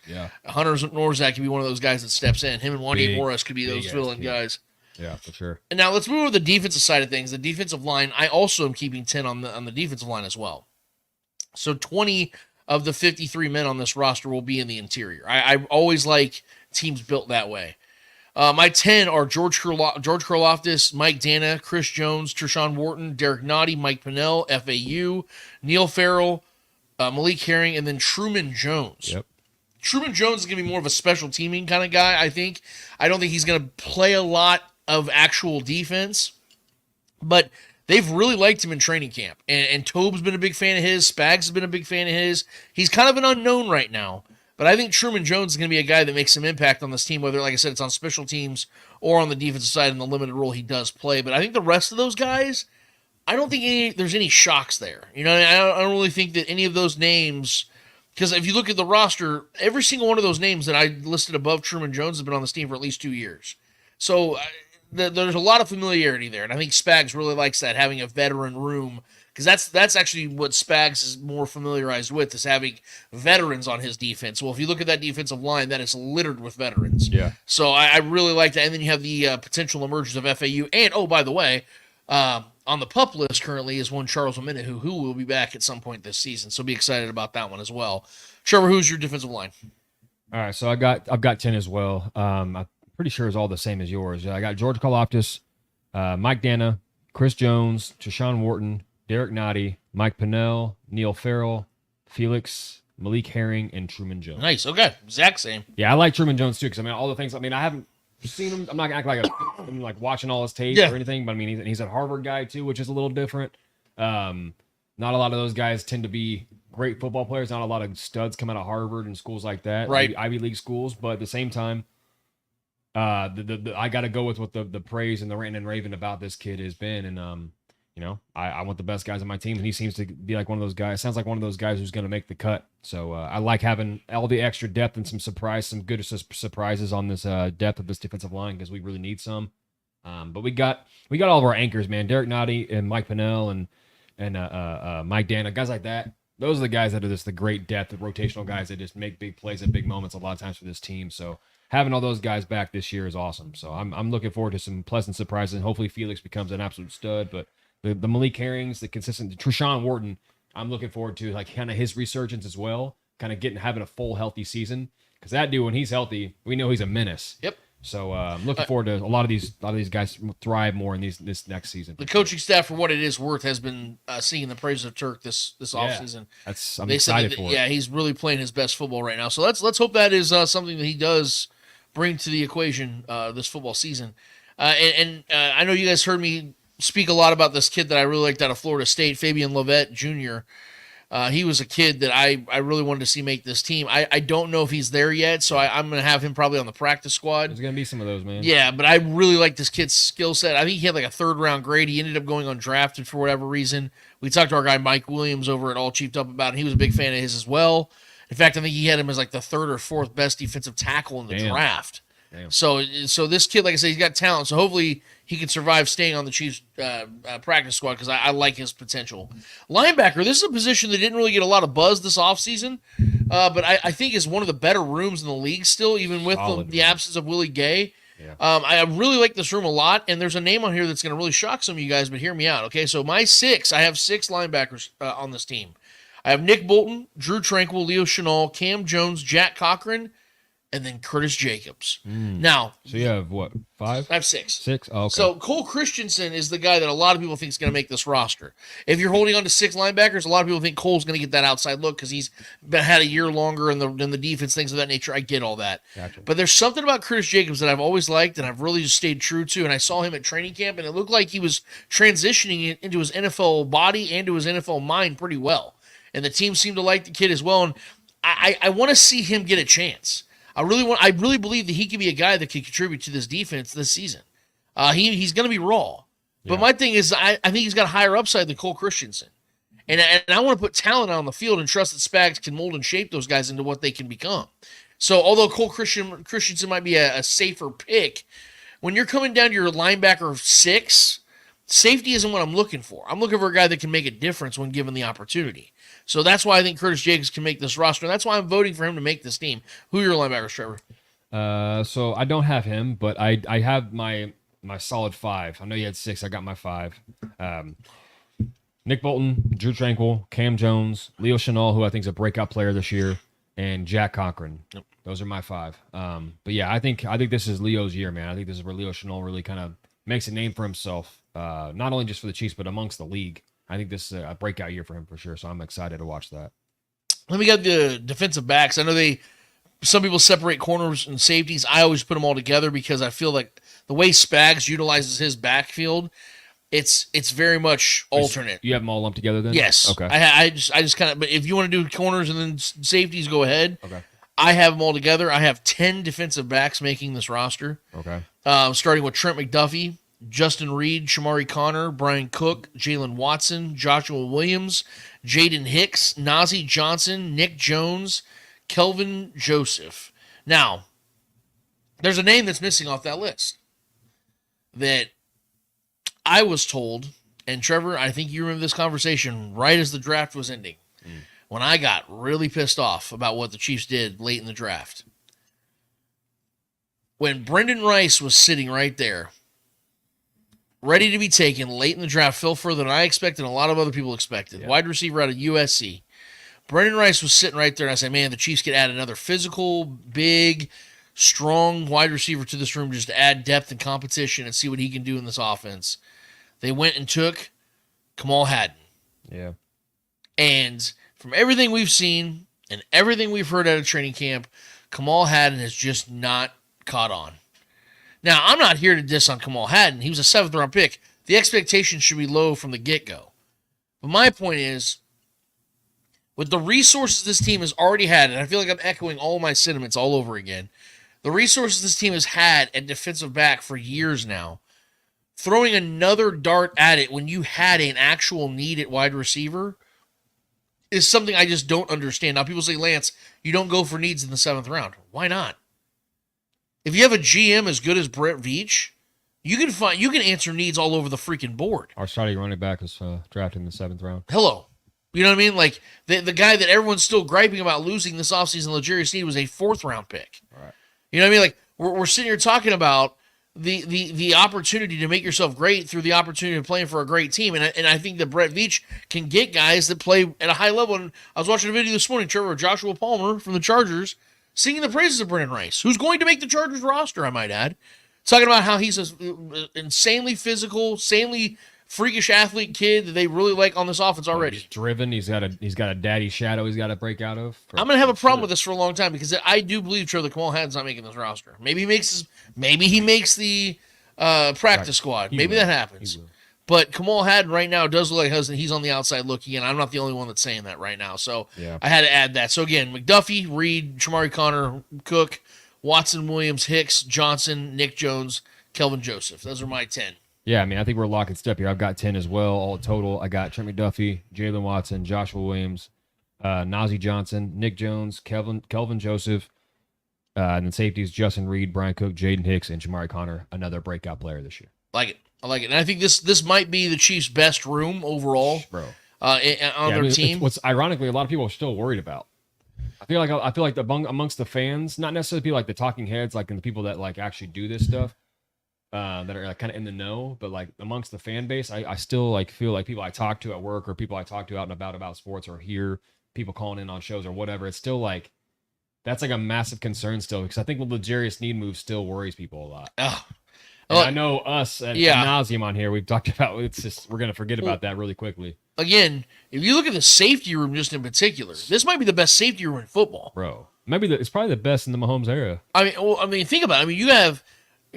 Hunter Norzad could be one of those guys that steps in. Him and Wanye Morris could be those fill-in guys. Yeah, for sure. And now let's move to the defensive side of things. The defensive line, I also am keeping 10 on the defensive line as well. So 20 of the 53 men on this roster will be in the interior. I always like teams built that way. My 10 are George Karlaftis, Mike Dana, Chris Jones, Tershawn Wharton, Derek Nottie, Mike Pinnell, FAU, Neil Farrell, Malik Herring, and then Truman Jones. Yep. Truman Jones is going to be more of a special teaming kind of guy, I think. I don't think he's going to play a lot of actual defense, but they've really liked him in training camp. And Tobe's been a big fan of his. Spags has been a big fan of his. He's kind of an unknown right now. But I think Truman Jones is going to be a guy that makes some impact on this team, whether, like I said, it's on special teams or on the defensive side in the limited role he does play. But I think the rest of those guys, I don't think there's any shocks there. I don't really think that any of those names, because if you look at the roster, every single one of those names that I listed above Truman Jones has been on this team for at least 2 years. So there's a lot of familiarity there. And I think Spags really likes that, having a veteran room Because that's actually what Spags is more familiarized with, is having veterans on his defense. Well, if you look at that defensive line, that is littered with veterans. Yeah. So I really like that. And then you have the potential emergence of FAU. And, oh, by the way, on the PUP list currently is one Charles Omenihu, who will be back at some point this season. So be excited about that one as well. Trevor, who's your defensive line? All right, so I've got 10 as well. I'm pretty sure it's all the same as yours. I got George Karlaftis, Mike Dana, Chris Jones, Tashawn Wharton, Derek Nottie, Mike Pennell, Neil Farrell, Felix, Malik Herring, and Truman Jones. Nice. Okay. Exact same. Yeah, I like Truman Jones too, because all the things. I haven't seen him. I'm not gonna act like I'm like watching all his tape or anything, but he's a Harvard guy too, which is a little different. Not a lot of those guys tend to be great football players. Not a lot of studs come out of Harvard and schools like that, right? Ivy League schools. But at the same time, I got to go with what the praise and the rant and raving about this kid has been, and I want the best guys on my team, and he seems to be like one of those guys. Sounds like one of those guys who's going to make the cut. So I like having all the extra depth and some good surprises on this depth of this defensive line, because we really need some. But we got all of our anchors, man. Derek Nottie and Mike Pennell and Mike Dana, guys like that. Those are the guys that are just the great depth, the rotational guys that just make big plays at big moments a lot of times for this team. So having all those guys back this year is awesome. So I'm looking forward to some pleasant surprises, and hopefully Felix becomes an absolute stud. But the Malik Herrings, the consistent Treshaun Wharton, I'm looking forward to like kind of his resurgence as well, kind of having a full healthy season, because that dude, when he's healthy, we know he's a menace. Yep. So I'm looking forward to a lot of these guys thrive more in this next season. The coaching staff, for what it is worth, has been singing the praises of Turk this offseason. I'm excited for it. Yeah, he's really playing his best football right now. So let's hope that is something that he does bring to the equation this football season. And I know you guys heard me speak a lot about this kid that I really liked out of Florida State, Fabian Lovett Jr. He was a kid that I really wanted to see make this team. I don't know if he's there yet, so I'm going to have him probably on the practice squad. There's going to be some of those, man. Yeah, but I really like this kid's skill set. I think he had like a third-round grade. He ended up going undrafted for whatever reason. We talked to our guy Mike Williams over at All Chiefed Up about it. He was a big fan of his as well. In fact, I think he had him as like the third or fourth best defensive tackle in the draft. Damn. So this kid, like I said, he's got talent. So hopefully he can survive staying on the Chiefs practice squad, because I like his potential. Linebacker, this is a position that didn't really get a lot of buzz this offseason, but I think is one of the better rooms in the league still, even with the absence of Willie Gay. Yeah. I really like this room a lot, and there's a name on here that's going to really shock some of you guys, but hear me out. Okay, so I have six linebackers on this team. I have Nick Bolton, Drew Tranquil, Leo Chenal, Cam Jones, Jack Cochran, and then Curtis Jacobs. Now, so you have what, 5? I have 6. 6? Oh, okay. So Cole Christensen is the guy that a lot of people think is going to make this roster. If you're holding on to 6 linebackers, a lot of people think Cole's going to get that outside look because he's had a year longer in the defense, things of that nature. I get all that. Gotcha. But there's something about Curtis Jacobs that I've always liked and I've really just stayed true to, and I saw him at training camp, and it looked like he was transitioning into his NFL body and to his NFL mind pretty well. And the team seemed to like the kid as well, and I want to see him get a chance. I really believe that he could be a guy that could contribute to this defense this season. He's going to be raw. But my thing is, I think he's got a higher upside than Cole Christensen. And I want to put talent on the field and trust that Spags can mold and shape those guys into what they can become. So although Cole Christensen might be a safer pick, when you're coming down to your linebacker 6, safety isn't what I'm looking for. I'm looking for a guy that can make a difference when given the opportunity. So that's why I think Curtis Jacobs can make this roster. And that's why I'm voting for him to make this team. Who are your linebackers, Trevor? So I don't have him, but I have my solid 5. I know you had 6. I got my 5. Nick Bolton, Drew Tranquil, Cam Jones, Leo Chenal, who I think is a breakout player this year, and Jack Cochran. Yep. Those are my 5. But yeah, I think this is Leo's year, man. I think this is where Leo Chenal really kind of makes a name for himself, not only just for the Chiefs, but amongst the league. I think this is a breakout year for him for sure, so I'm excited to watch that. Let me get the defensive backs. I know some people separate corners and safeties. I always put them all together because I feel like the way Spags utilizes his backfield, it's very much alternate. You have them all lumped together then? Yes. Okay. I just kind of, but if you want to do corners and then safeties, go ahead. Okay. I have them all together. I have 10 defensive backs making this roster. Okay. Starting with Trent McDuffie, Justin Reed, Shamari Connor, Brian Cook, Jalen Watson, Joshua Williams, Jaden Hicks, Nazeeh Johnson, Nick Jones, Kelvin Joseph. Now, there's a name that's missing off that list that I was told, And Trevor, I think you remember this conversation right as the draft was ending, when I got really pissed off about what the Chiefs did late in the draft. When Brendan Rice was sitting right there, ready to be taken late in the draft, fell further than I expected and a lot of other people expected. Yeah. Wide receiver out of USC. Brendan Rice was sitting right there, and I said, man, the Chiefs could add another physical, big, strong wide receiver to this room just to add depth and competition and see what he can do in this offense. They went and took Kamal Hadden. Yeah. And from everything we've seen and everything we've heard out of training camp, Kamal Hadden has just not caught on. Now, I'm not here to diss on Kamal Hadden. He was a 7th-round pick. The expectation should be low from the get-go. But my point is, with the resources this team has already had, and I feel like I'm echoing all my sentiments all over again, the resources this team has had at defensive back for years now, throwing another dart at it when you had an actual need at wide receiver is something I just don't understand. Now, people say, Lance, you don't go for needs in the 7th round. Why not? If you have a GM as good as Brett Veach, you can answer needs all over the freaking board. Our starting running back was drafted in the 7th round. Hello. You know what I mean? Like, the guy that everyone's still griping about losing this offseason, L'Jarius Sneed, was a 4th-round pick. Right. You know what I mean? Like, we're sitting here talking about the opportunity to make yourself great through the opportunity of playing for a great team. And I think that Brett Veach can get guys that play at a high level. And I was watching a video this morning, Trevor, Joshua Palmer from the Chargers, singing the praises of Brendan Rice, who's going to make the Chargers roster, I might add. Talking about how he's an insanely physical, insanely freakish athlete kid that they really like on this offense already. He's driven. He's got a daddy shadow he's got to break out of. I'm going to have a problem with this for a long time because I do believe Trevor Kamal Hadden's not making this roster. Maybe he makes the practice squad. Maybe that happens. But Kamal Hadden right now does look like he's on the outside looking in. I'm not the only one that's saying that right now. So I had to add that. So again, McDuffie, Reed, Shamari Connor, Cook, Watson, Williams, Hicks, Johnson, Nick Jones, Kelvin Joseph. Those are my 10. Yeah, I mean, I think we're lock and step here. I've got 10 as well, all total. I got Trent McDuffie, Jalen Watson, Joshua Williams, Najee Johnson, Nick Jones, Kelvin Joseph, and then safeties Justin Reed, Brian Cook, Jaden Hicks, and Shamari Connor, another breakout player this year. I like it. And I think this might be the Chiefs' best room overall, bro. On their team. What's ironically, a lot of people are still worried about. I feel like amongst the fans, not necessarily people like the talking heads, like and the people that like actually do this stuff, that are like kind of in the know, but like amongst the fan base, I still like feel like people I talk to at work or people I talk to out and about sports or hear people calling in on shows or whatever. It's still like that's like a massive concern still because I think the L'Jarius Sneed move still worries people a lot. I know us at nauseum on here. We've talked about it's just we're gonna forget about that really quickly. Again, if you look at the safety room just in particular, this might be the best safety room in football, bro. Maybe it's probably the best in the Mahomes era. I mean, think about it. I mean, you have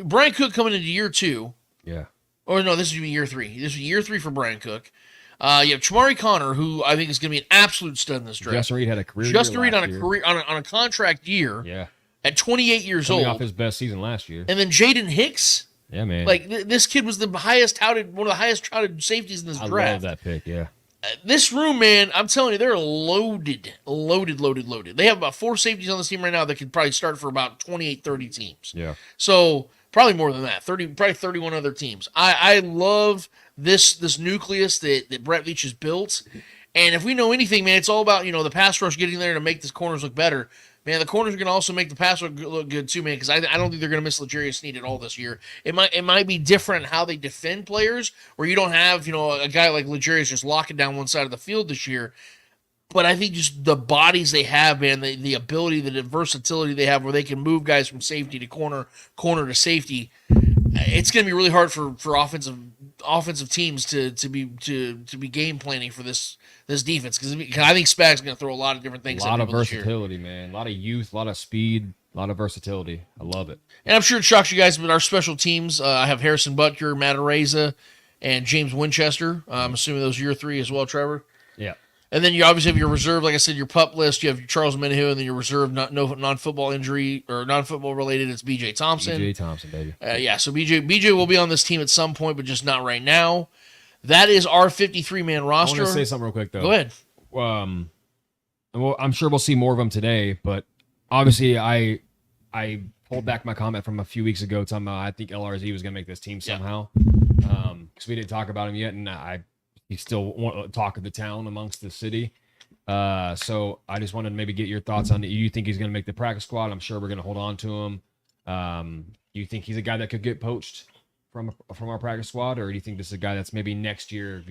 Brian Cook coming into year 2. Yeah. Or no, this would be year 3. This would be year 3 for Brian Cook. You have Shamari Connor, who I think is going to be an absolute stud in this draft. Justin Reed had a career. Justin Reed on a contract year. Yeah. At 28 years Coming old, off his best season last year. And then Jaden Hicks. Yeah, man. Like this kid was one of the highest touted safeties in this draft. I love that pick. Yeah. This room, man, I'm telling you, they're loaded. They have about 4 safeties on this team right now that could probably start for about 28, 30 teams. Yeah. So probably more than that, probably 31 other teams. I love this nucleus that Brett Veach has built. And if we know anything, man, it's all about, the pass rush getting there to make the corners look better. Man, the corners are going to also make the pass look good too, man, because I don't think they're going to miss L'Jarius Sneed at all this year. It might be different in how they defend players, where you don't have, a guy like L'Jarius just locking down one side of the field this year. But I think just the bodies they have, man, the ability, the versatility they have where they can move guys from safety to corner to safety, it's going to be really hard for offensive teams to be game planning for this defense because I think Spag's going to throw a lot of different things. A lot of versatility, man. A lot of youth, a lot of speed, a lot of versatility. I love it. And I'm sure it shocks you guys, but our special teams, I have Harrison Butker, Matt Araiza, and James Winchester. I'm assuming those are your 3 as well, Trevor. Yeah. And then you obviously have your reserve, like I said, your PUP list. You have Charles Menahu, and then your reserve, non-football injury or non-football related. It's B.J. Thompson. B.J. Thompson, baby. So B.J. will be on this team at some point, but just not right now. That is our 53-man roster. I want to say something real quick, though. Go ahead. Well, I'm sure we'll see more of them today, but obviously I pulled back my comment from a few weeks ago talking about I think LRZ was going to make this team somehow. because we didn't talk about him yet, and he still talk of the town amongst the city. So I just wanted to maybe get your thoughts on it. You think he's going to make the practice squad? I'm sure we're going to hold on to him. You think he's a guy that could get poached from our practice squad, or do you think this is a guy that's maybe next year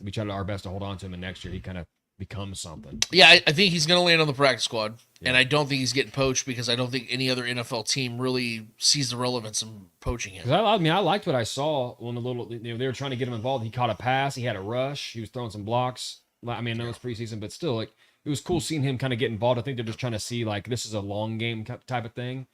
we try our best to hold on to him, and next year he kind of becomes something? Yeah, I think he's going to land on the practice squad, and I don't think he's getting poached because I don't think any other NFL team really sees the relevance in poaching him. I mean, I liked what I saw when they were trying to get him involved. He caught a pass, he had a rush, he was throwing some blocks. I mean, I know it's preseason, but still, like, it was cool seeing him kind of get involved. I think they're just trying to see, like, this is a long game type of thing.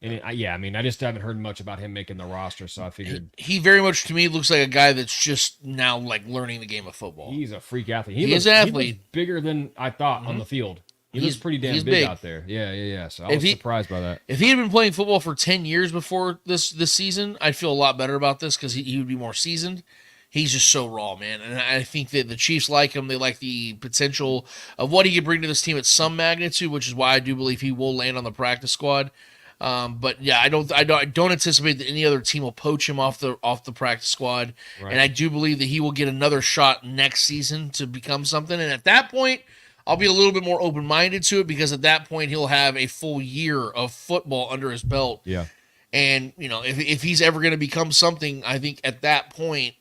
And I mean, I just haven't heard much about him making the roster, so I figured he very much to me looks like a guy that's just now like learning the game of football. He's a freak athlete. He is an athlete. He looks bigger than I thought on the field. He's looks pretty damn big out there. Yeah. So I was surprised by that. If he had been playing football for 10 years before this season, I'd feel a lot better about this because he would be more seasoned. He's just so raw, man. And I think that the Chiefs like him. They like the potential of what he could bring to this team at some magnitude, which is why I do believe he will land on the practice squad. But yeah, I don't anticipate that any other team will poach him off the practice squad. Right. And I do believe that he will get another shot next season to become something. And at that point, I'll be a little bit more open-minded to it because at that point he'll have a full year of football under his belt. Yeah. And if he's ever going to become something, I think at that point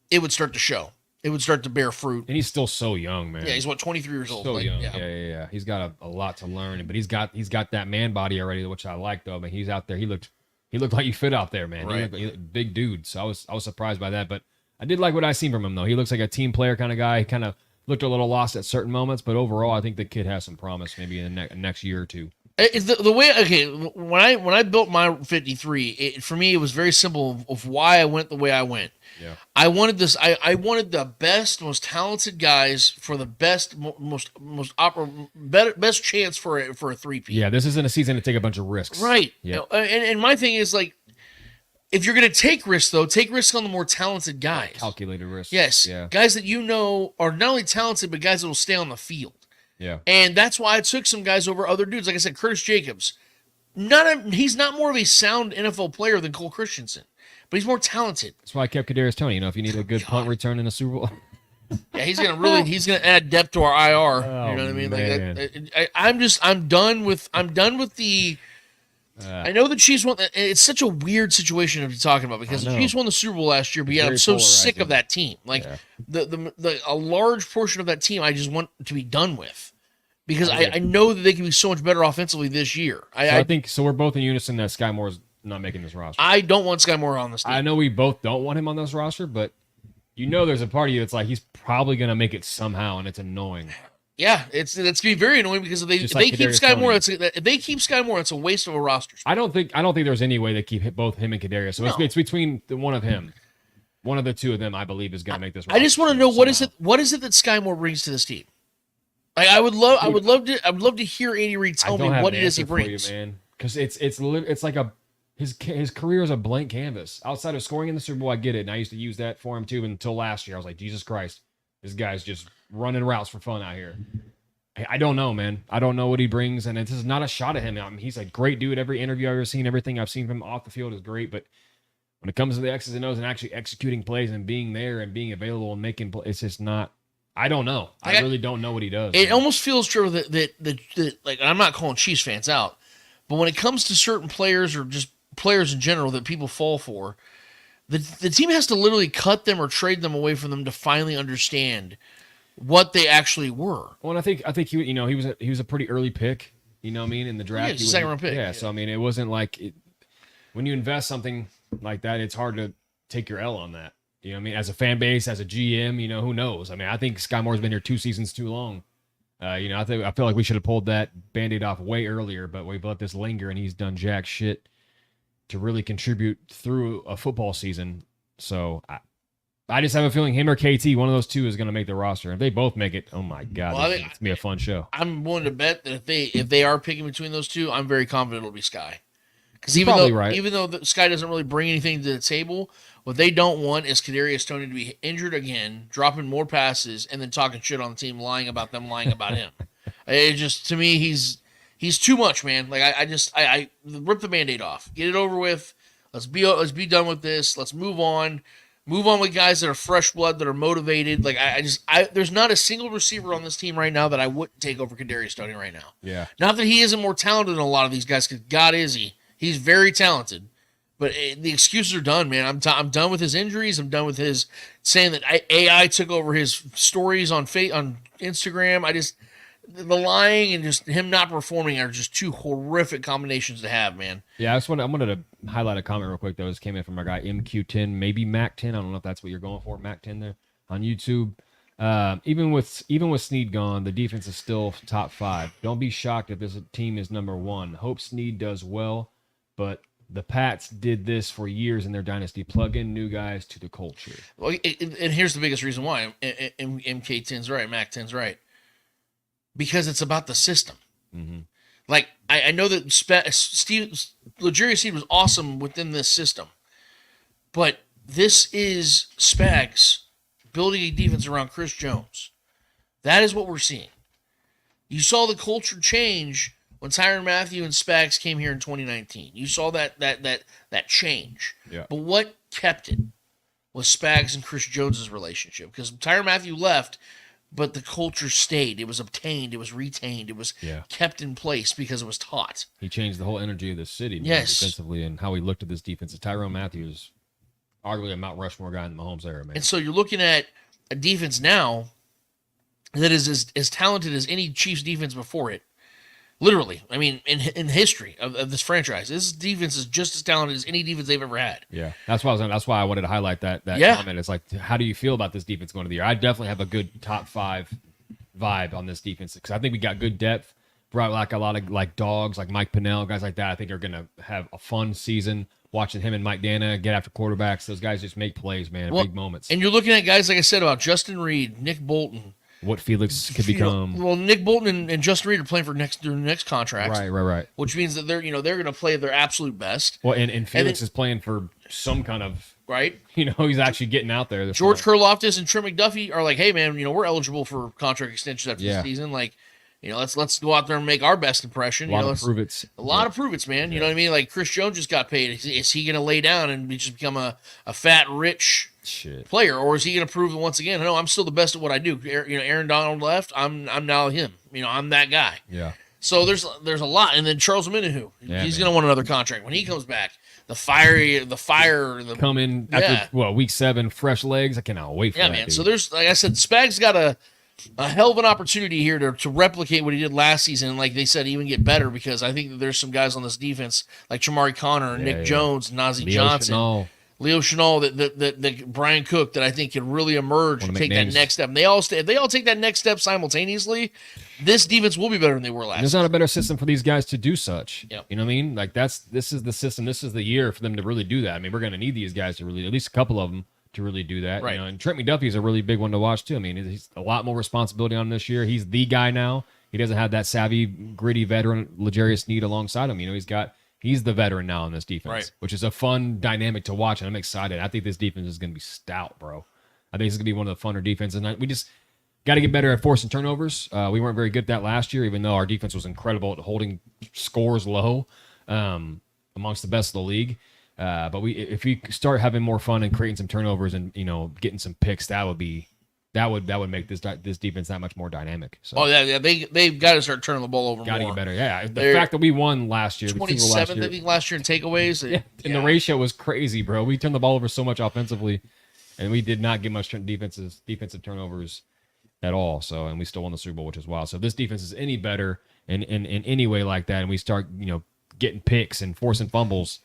it would start to show. It would start to bear fruit. And he's still so young, man. Yeah, he's 23 years old. So young. Yeah. He's got a lot to learn, but he's got that man body already, which I like though. But he's out there. He looked like he fit out there, man. Right. He looked big dude. So I was surprised by that, but I did like what I seen from him though. He looks like a team player kind of guy. He kind of looked a little lost at certain moments, but overall, I think the kid has some promise. Maybe in the next year or two. It's the way. Okay, when I built my 53, for me it was very simple of why I went the way I went. Yeah. I wanted this. I wanted the best, most talented guys for the best, best chance for a 3-peat. Yeah, this isn't a season to take a bunch of risks. Right. Yeah. And my thing is like, if you're going to take risks though, take risks on the more talented guys. Calculated risks. Yes. Yeah. Guys that are not only talented but guys that will stay on the field. Yeah. And that's why I took some guys over other dudes. Like I said, Curtis Jacobs. He's not more of a sound NFL player than Cole Christensen, but he's more talented. That's why I kept Kadarius Toney. If you need a good punt return in a Super Bowl. Yeah, he's gonna add depth to our IR. You know what I mean? Man. Like I'm done with the. I know the Chiefs won. It's such a weird situation to be talking about because the Chiefs won the Super Bowl last year, but yet I'm so sick of that team. Like a large portion of that team, I just want to be done with because I know that they can be so much better offensively this year. I think so. We're both in unison that Sky Moore's not making this roster. I don't want Sky Moore on this team. I know we both don't want him on this roster, but there's a part of you that's like he's probably gonna make it somehow, and it's annoying. Yeah, it's gonna be very annoying because if they keep Sky Moore, it's a waste of a roster spot. I don't think there's any way they keep both him and Kadarius. So it's between one of the two of them. I believe is gonna make this roster. I just want to know what is it that Sky Moore brings to this team. Like I would love to hear Andy Reid tell me what it is he brings, for you, man. Because it's like his career is a blank canvas. Outside of scoring in the Super Bowl, I get it, and I used to use that for him too until last year. I was like, Jesus Christ, this guy's just running routes for fun out here. I don't know, man. I don't know what he brings, and this is not a shot at him. I mean, he's a great dude. Every interview I've ever seen, everything I've seen from him off the field is great, but when it comes to the X's and O's and actually executing plays and being there and being available and making plays, it's just not. I don't know. I really don't know what he does. It almost feels true that like I'm not calling Chiefs fans out, but when it comes to certain players or just players in general that people fall for, the team has to literally cut them or trade them away from them to finally understand what they actually were. Well, and I think he was a pretty early pick. You know what I mean, in the draft. Yeah, he's a second-round pick. Yeah, so I mean, it wasn't like when you invest something like that, it's hard to take your L on that. You know what I mean? As a fan base, as a GM, who knows? I mean, I think Sky Moore's been here 2 seasons too long. I feel like we should have pulled that Band-Aid off way earlier, but we've let this linger, and he's done jack shit to really contribute through a football season. So I just have a feeling him or KT, one of those two, is going to make the roster. If they both make it, oh my God, it's going to be a fun show. I'm willing to bet that if they are picking between those two, I'm very confident it'll be Sky. Because even though Sky doesn't really bring anything to the table, what they don't want is Kadarius Toney to be injured again, dropping more passes, and then talking shit on the team, lying about them, lying about him. It just, to me, he's too much, man. Like I rip the Band-Aid off, get it over with. Let's be done with this. Let's move on. Move on with guys that are fresh blood, that are motivated. Like there's not a single receiver on this team right now that I wouldn't take over Kadarius Toney right now. Yeah. Not that he isn't more talented than a lot of these guys, because God is he. He's very talented. But the excuses are done, man. I'm done with his injuries. I'm done with his saying that AI took over his stories on Instagram. The lying and just him not performing are just two horrific combinations to have, man. Yeah, I wanted to highlight a comment real quick though. This came in from our guy MQ10, maybe Mac10. I don't know if that's what you're going for, Mac10 there on YouTube. Even with Snead gone, the defense is still top 5. Don't be shocked if this team is number 1. Hope Snead does well, but the Pats did this for years in their dynasty. Plug in new guys to the culture. Well, and here's the biggest reason why. MK10's right, Mac10's right. Because it's about the system. Mm-hmm. Like, I know that L'Jarius Sneed was awesome within this system. But this is Spags building a defense around Chris Jones. That is what we're seeing. You saw the culture change when Tyrann Mathieu and Spags came here in 2019. You saw that change. Yeah. But what kept it was Spags and Chris Jones' relationship. Because Tyrann Mathieu left, but the culture stayed. It was obtained. It was retained. It was kept in place because it was taught. He changed the whole energy of the city, defensively, and how he looked at this defense. Tyrann Mathieu is arguably a Mount Rushmore guy in the Mahomes era, man. And so you're looking at a defense now that is as talented as any Chiefs defense before it. Literally. I mean, in history of this franchise, this defense is just as talented as any defense they've ever had. Yeah, that's why I wanted to highlight that comment. It's like, how do you feel about this defense going to the year? I definitely have a good top 5 vibe on this defense because I think we got good depth. Brought like a lot of like dogs, like Mike Pinnell, guys like that. I think are going to have a fun season. Watching him and Mike Dana get after quarterbacks, those guys just make plays, man. Big moments. And you're looking at guys like I said about Justin Reed, Nick Bolton. What Felix could become. Well, Nick Bolton and Justin Reed are playing for their next contract. Right. Which means that they're going to play their absolute best. Well, and Felix is playing for some kind of right. He's actually getting out there. George Karlaftis and Trent McDuffie are like, hey man, we're eligible for contract extensions after the season. Like, let's go out there and make our best impression. A lot of prove-its. A lot of prove-its, man. You know what I mean? Like Chris Jones just got paid. Is he going to lay down and just become a fat, rich player, or is he going to prove that once again? No, I'm still the best at what I do. Aaron Donald left. I'm now him. I'm that guy. Yeah. So there's a lot, and then Charles Omenihu, he's going to want another contract when he comes back. The fire, come in after week 7, fresh legs. I cannot wait for that. Yeah, man. Dude. So there's, like I said, Spags got a hell of an opportunity here to replicate what he did last season, and like they said, even get better, because I think that there's some guys on this defense like Chamari Connor, Nick Jones, Najee Johnson, Leo Chenal, that Brian Cook, that I think can really emerge and take that next step. And if they all take that next step simultaneously, this defense will be better than they were last. There's not a better system for these guys to do such. Yep. You know what I mean? Like this is the system. This is the year for them to really do that. I mean, we're going to need these guys to really, at least a couple of them, to really do that. Right. And Trent McDuffie is a really big one to watch too. I mean, he's a lot more responsibility on him this year. He's the guy now. He doesn't have that savvy, gritty veteran L'Jarius Sneed alongside him. He's the veteran now in this defense, which is a fun dynamic to watch, and I'm excited. I think this defense is going to be stout, bro. I think it's going to be one of the funner defenses, and we just got to get better at forcing turnovers. We weren't very good at that last year, even though our defense was incredible at holding scores low, amongst the best of the league. But if we start having more fun and creating some turnovers and getting some picks, that would make this defense that much more dynamic. So. They've got to start turning the ball over. Got to more. get better. Yeah, the fact that we won last year, 27th, I think last year in takeaways, and the ratio was crazy, bro. We turned the ball over so much offensively, and we did not get much defensive turnovers at all. So, and we still won the Super Bowl, which is wild. So, if this defense is any better in any way like that, and we start getting picks and forcing fumbles,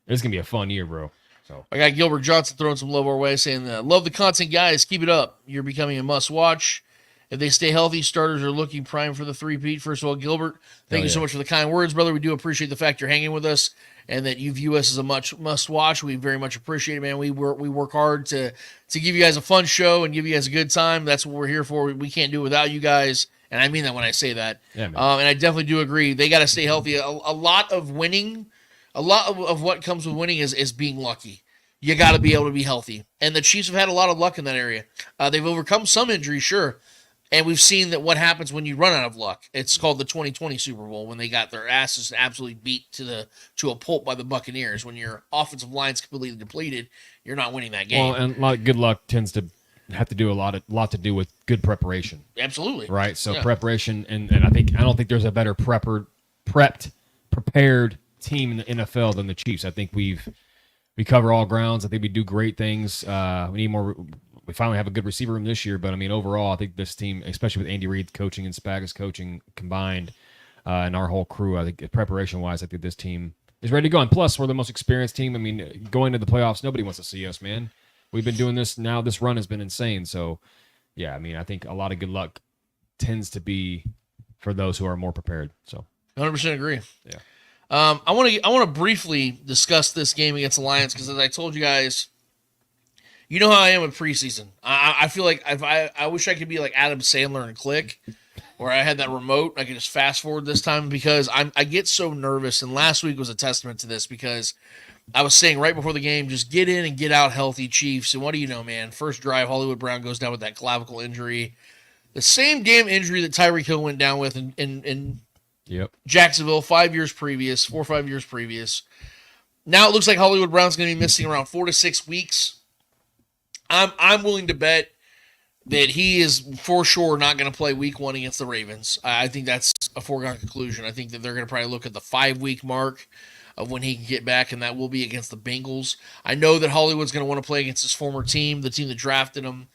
it's gonna be a fun year, bro. So I got Gilbert Johnson throwing some love our way, saying, love the content, guys. Keep it up. You're becoming a must-watch. If they stay healthy, starters are looking prime for the three-peat. First of all, Gilbert, thank you so much for the kind words, brother. We do appreciate the fact you're hanging with us and that you view us as a must-watch. We very much appreciate it, man. We work hard to give you guys a fun show and give you guys a good time. That's what we're here for. We can't do it without you guys, and I mean that when I say that. Yeah, and I definitely do agree. They got to stay healthy. A lot of winning, a lot of what comes with winning is being lucky. You got to be able to be healthy. And the Chiefs have had a lot of luck in that area. They've overcome some injuries, sure. And we've seen that what happens when you run out of luck. It's called the 2020 Super Bowl when they got their asses absolutely beat to a pulp by the Buccaneers. When your offensive line's completely depleted, you're not winning that game. Well, and a lot of good luck tends to have to do a lot to do with good preparation. Absolutely. Right. So preparation, and I don't think there's a better prepared team in the NFL than the Chiefs. I think we cover all grounds. I think we do great things. We need more. We finally have a good receiver room this year, but I mean, overall, I think this team, especially with Andy Reid coaching and Spagus coaching combined, and our whole crew, I think preparation-wise, I think this team is ready to go. And plus, we're the most experienced team. I mean, going to the playoffs, nobody wants to see us, man. We've been doing this now. This run has been insane. So, yeah, I mean, I think a lot of good luck tends to be for those who are more prepared. So, 100% agree. Yeah. I want to briefly discuss this game against the Lions because, as I told you guys, you know how I am with preseason. I feel like I wish I could be like Adam Sandler and Click, where I had that remote. I could just fast forward this time because I get so nervous. And last week was a testament to this because I was saying right before the game, just get in and get out healthy, Chiefs. And what do you know, man? First drive, Hollywood Brown goes down with that clavicle injury. The same damn injury that Tyreek Hill went down with in Jacksonville 4 or 5 years previous. Now it looks like Hollywood Brown's going to be missing around 4 to 6 weeks. I'm willing to bet that he is for sure not going to play week 1 against the Ravens. I think that's a foregone conclusion. I think that they're going to probably look at the 5-week mark of when he can get back, and that will be against the Bengals. I know that Hollywood's going to want to play against his former team, the team that drafted him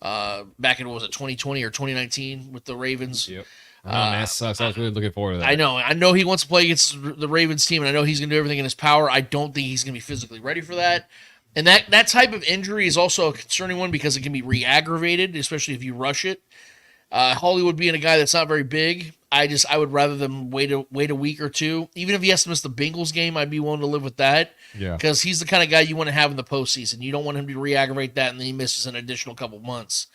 back in, 2020 or 2019 with the Ravens. Yep. That sucks. I was really looking forward to that. I know he wants to play against the Ravens team, and I know he's going to do everything in his power. I don't think he's going to be physically ready for that. And that type of injury is also a concerning one because it can be re-aggravated, especially if you rush it. Hollywood being a guy that's not very big, I would rather them wait a week or two. Even if he has to miss the Bengals game, I'd be willing to live with that. Yeah. Because he's the kind of guy you want to have in the postseason. You don't want him to re-aggravate that and then he misses an additional couple months.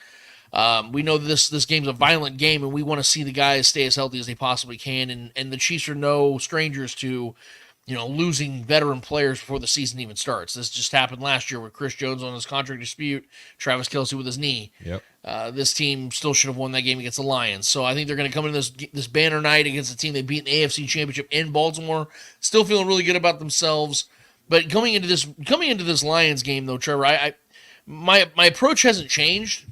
We know that this game's a violent game, and we want to see the guys stay as healthy as they possibly can. And the Chiefs are no strangers to losing veteran players before the season even starts. This just happened last year with Chris Jones on his contract dispute, Travis Kelce with his knee. Yep. This team still should have won that game against the Lions. So I think they're going to come in this banner night against a team they beat in the AFC Championship in Baltimore, still feeling really good about themselves. But coming into this Lions game, though, Trevor, my approach hasn't changed.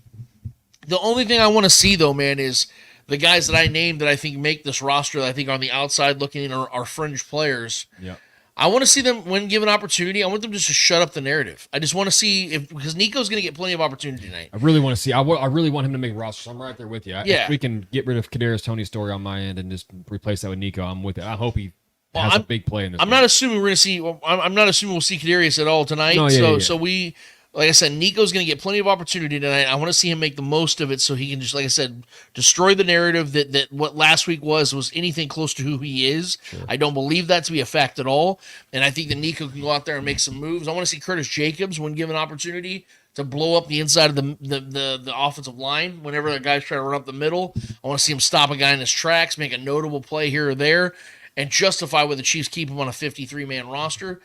The only thing I want to see, though, man, is the guys that I named that I think make this roster that I think on the outside looking in are fringe players. Yeah. I want to see them, when given opportunity, I want them just to shut up the narrative. I just want to see because Nico's going to get plenty of opportunity tonight. I really want to see. I really want him to make roster. So I'm right there with you. Yeah. If we can get rid of Kadarius Toney's story on my end and just replace that with Nico, I'm with it. I hope he has a big play in this. I'm not assuming we're going to see. I'm not assuming we'll see Kadarius at all tonight. No, So we. Like I said, Nico's going to get plenty of opportunity tonight. I want to see him make the most of it so he can just, like I said, destroy the narrative that what last week was anything close to who he is. Sure. I don't believe that to be a fact at all. And I think that Nico can go out there and make some moves. I want to see Curtis Jacobs, when given opportunity, to blow up the inside of the offensive line whenever the guys try to run up the middle. I want to see him stop a guy in his tracks, make a notable play here or there, and justify why the Chiefs keep him on a 53-man roster.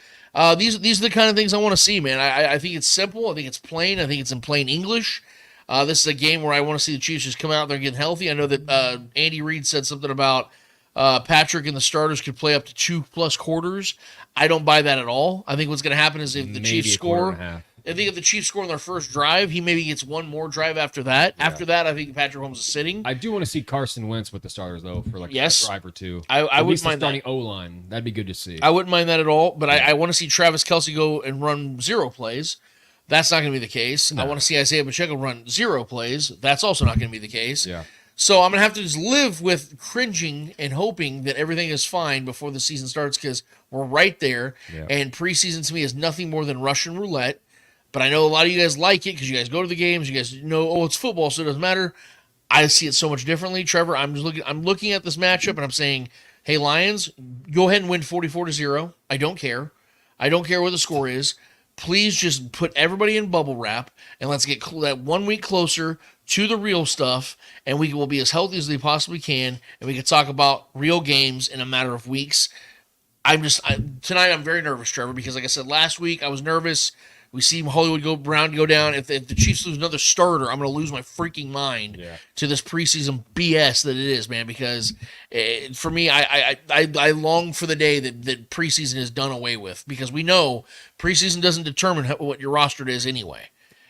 These are the kind of things I want to see, man. I think it's simple. I think it's plain. I think it's in plain English. This is a game where I want to see the Chiefs just come out there and get healthy. I know that Andy Reid said something about Patrick and the starters could play up to 2+ quarters. I don't buy that at all. I think what's going to happen is if the Chiefs score, I think if the Chiefs score on their first drive, he maybe gets one more drive after that. Yeah. After that, I think Patrick Mahomes is sitting. I do want to see Carson Wentz with the starters, though, for like a drive or two. I wouldn't mind that. Starting O-line. That'd be good to see. I wouldn't mind that at all, but I want to see Travis Kelce go and run 0 plays. That's not going to be the case. No. I want to see Isaiah Pacheco run 0 plays. That's also not going to be the case. Yeah. So I'm going to have to just live with cringing and hoping that everything is fine before the season starts because we're right there. Yeah. And preseason to me is nothing more than Russian roulette. But I know a lot of you guys like it because you guys go to the games. You guys know, it's football, so it doesn't matter. I see it so much differently, Trevor. I'm looking at this matchup and I'm saying, hey, Lions, go ahead and win 44-0. I don't care. I don't care what the score is. Please just put everybody in bubble wrap and let's get that 1 week closer to the real stuff, and we will be as healthy as we possibly can, and we can talk about real games in a matter of weeks. Tonight I'm very nervous, Trevor, because like I said last week, I was nervous We see Hollywood Brown go down. If the Chiefs lose another starter, I'm going to lose my freaking mind to this preseason BS that it is, man. Because for me, I long for the day that preseason is done away with, because we know preseason doesn't determine what your roster is anyway.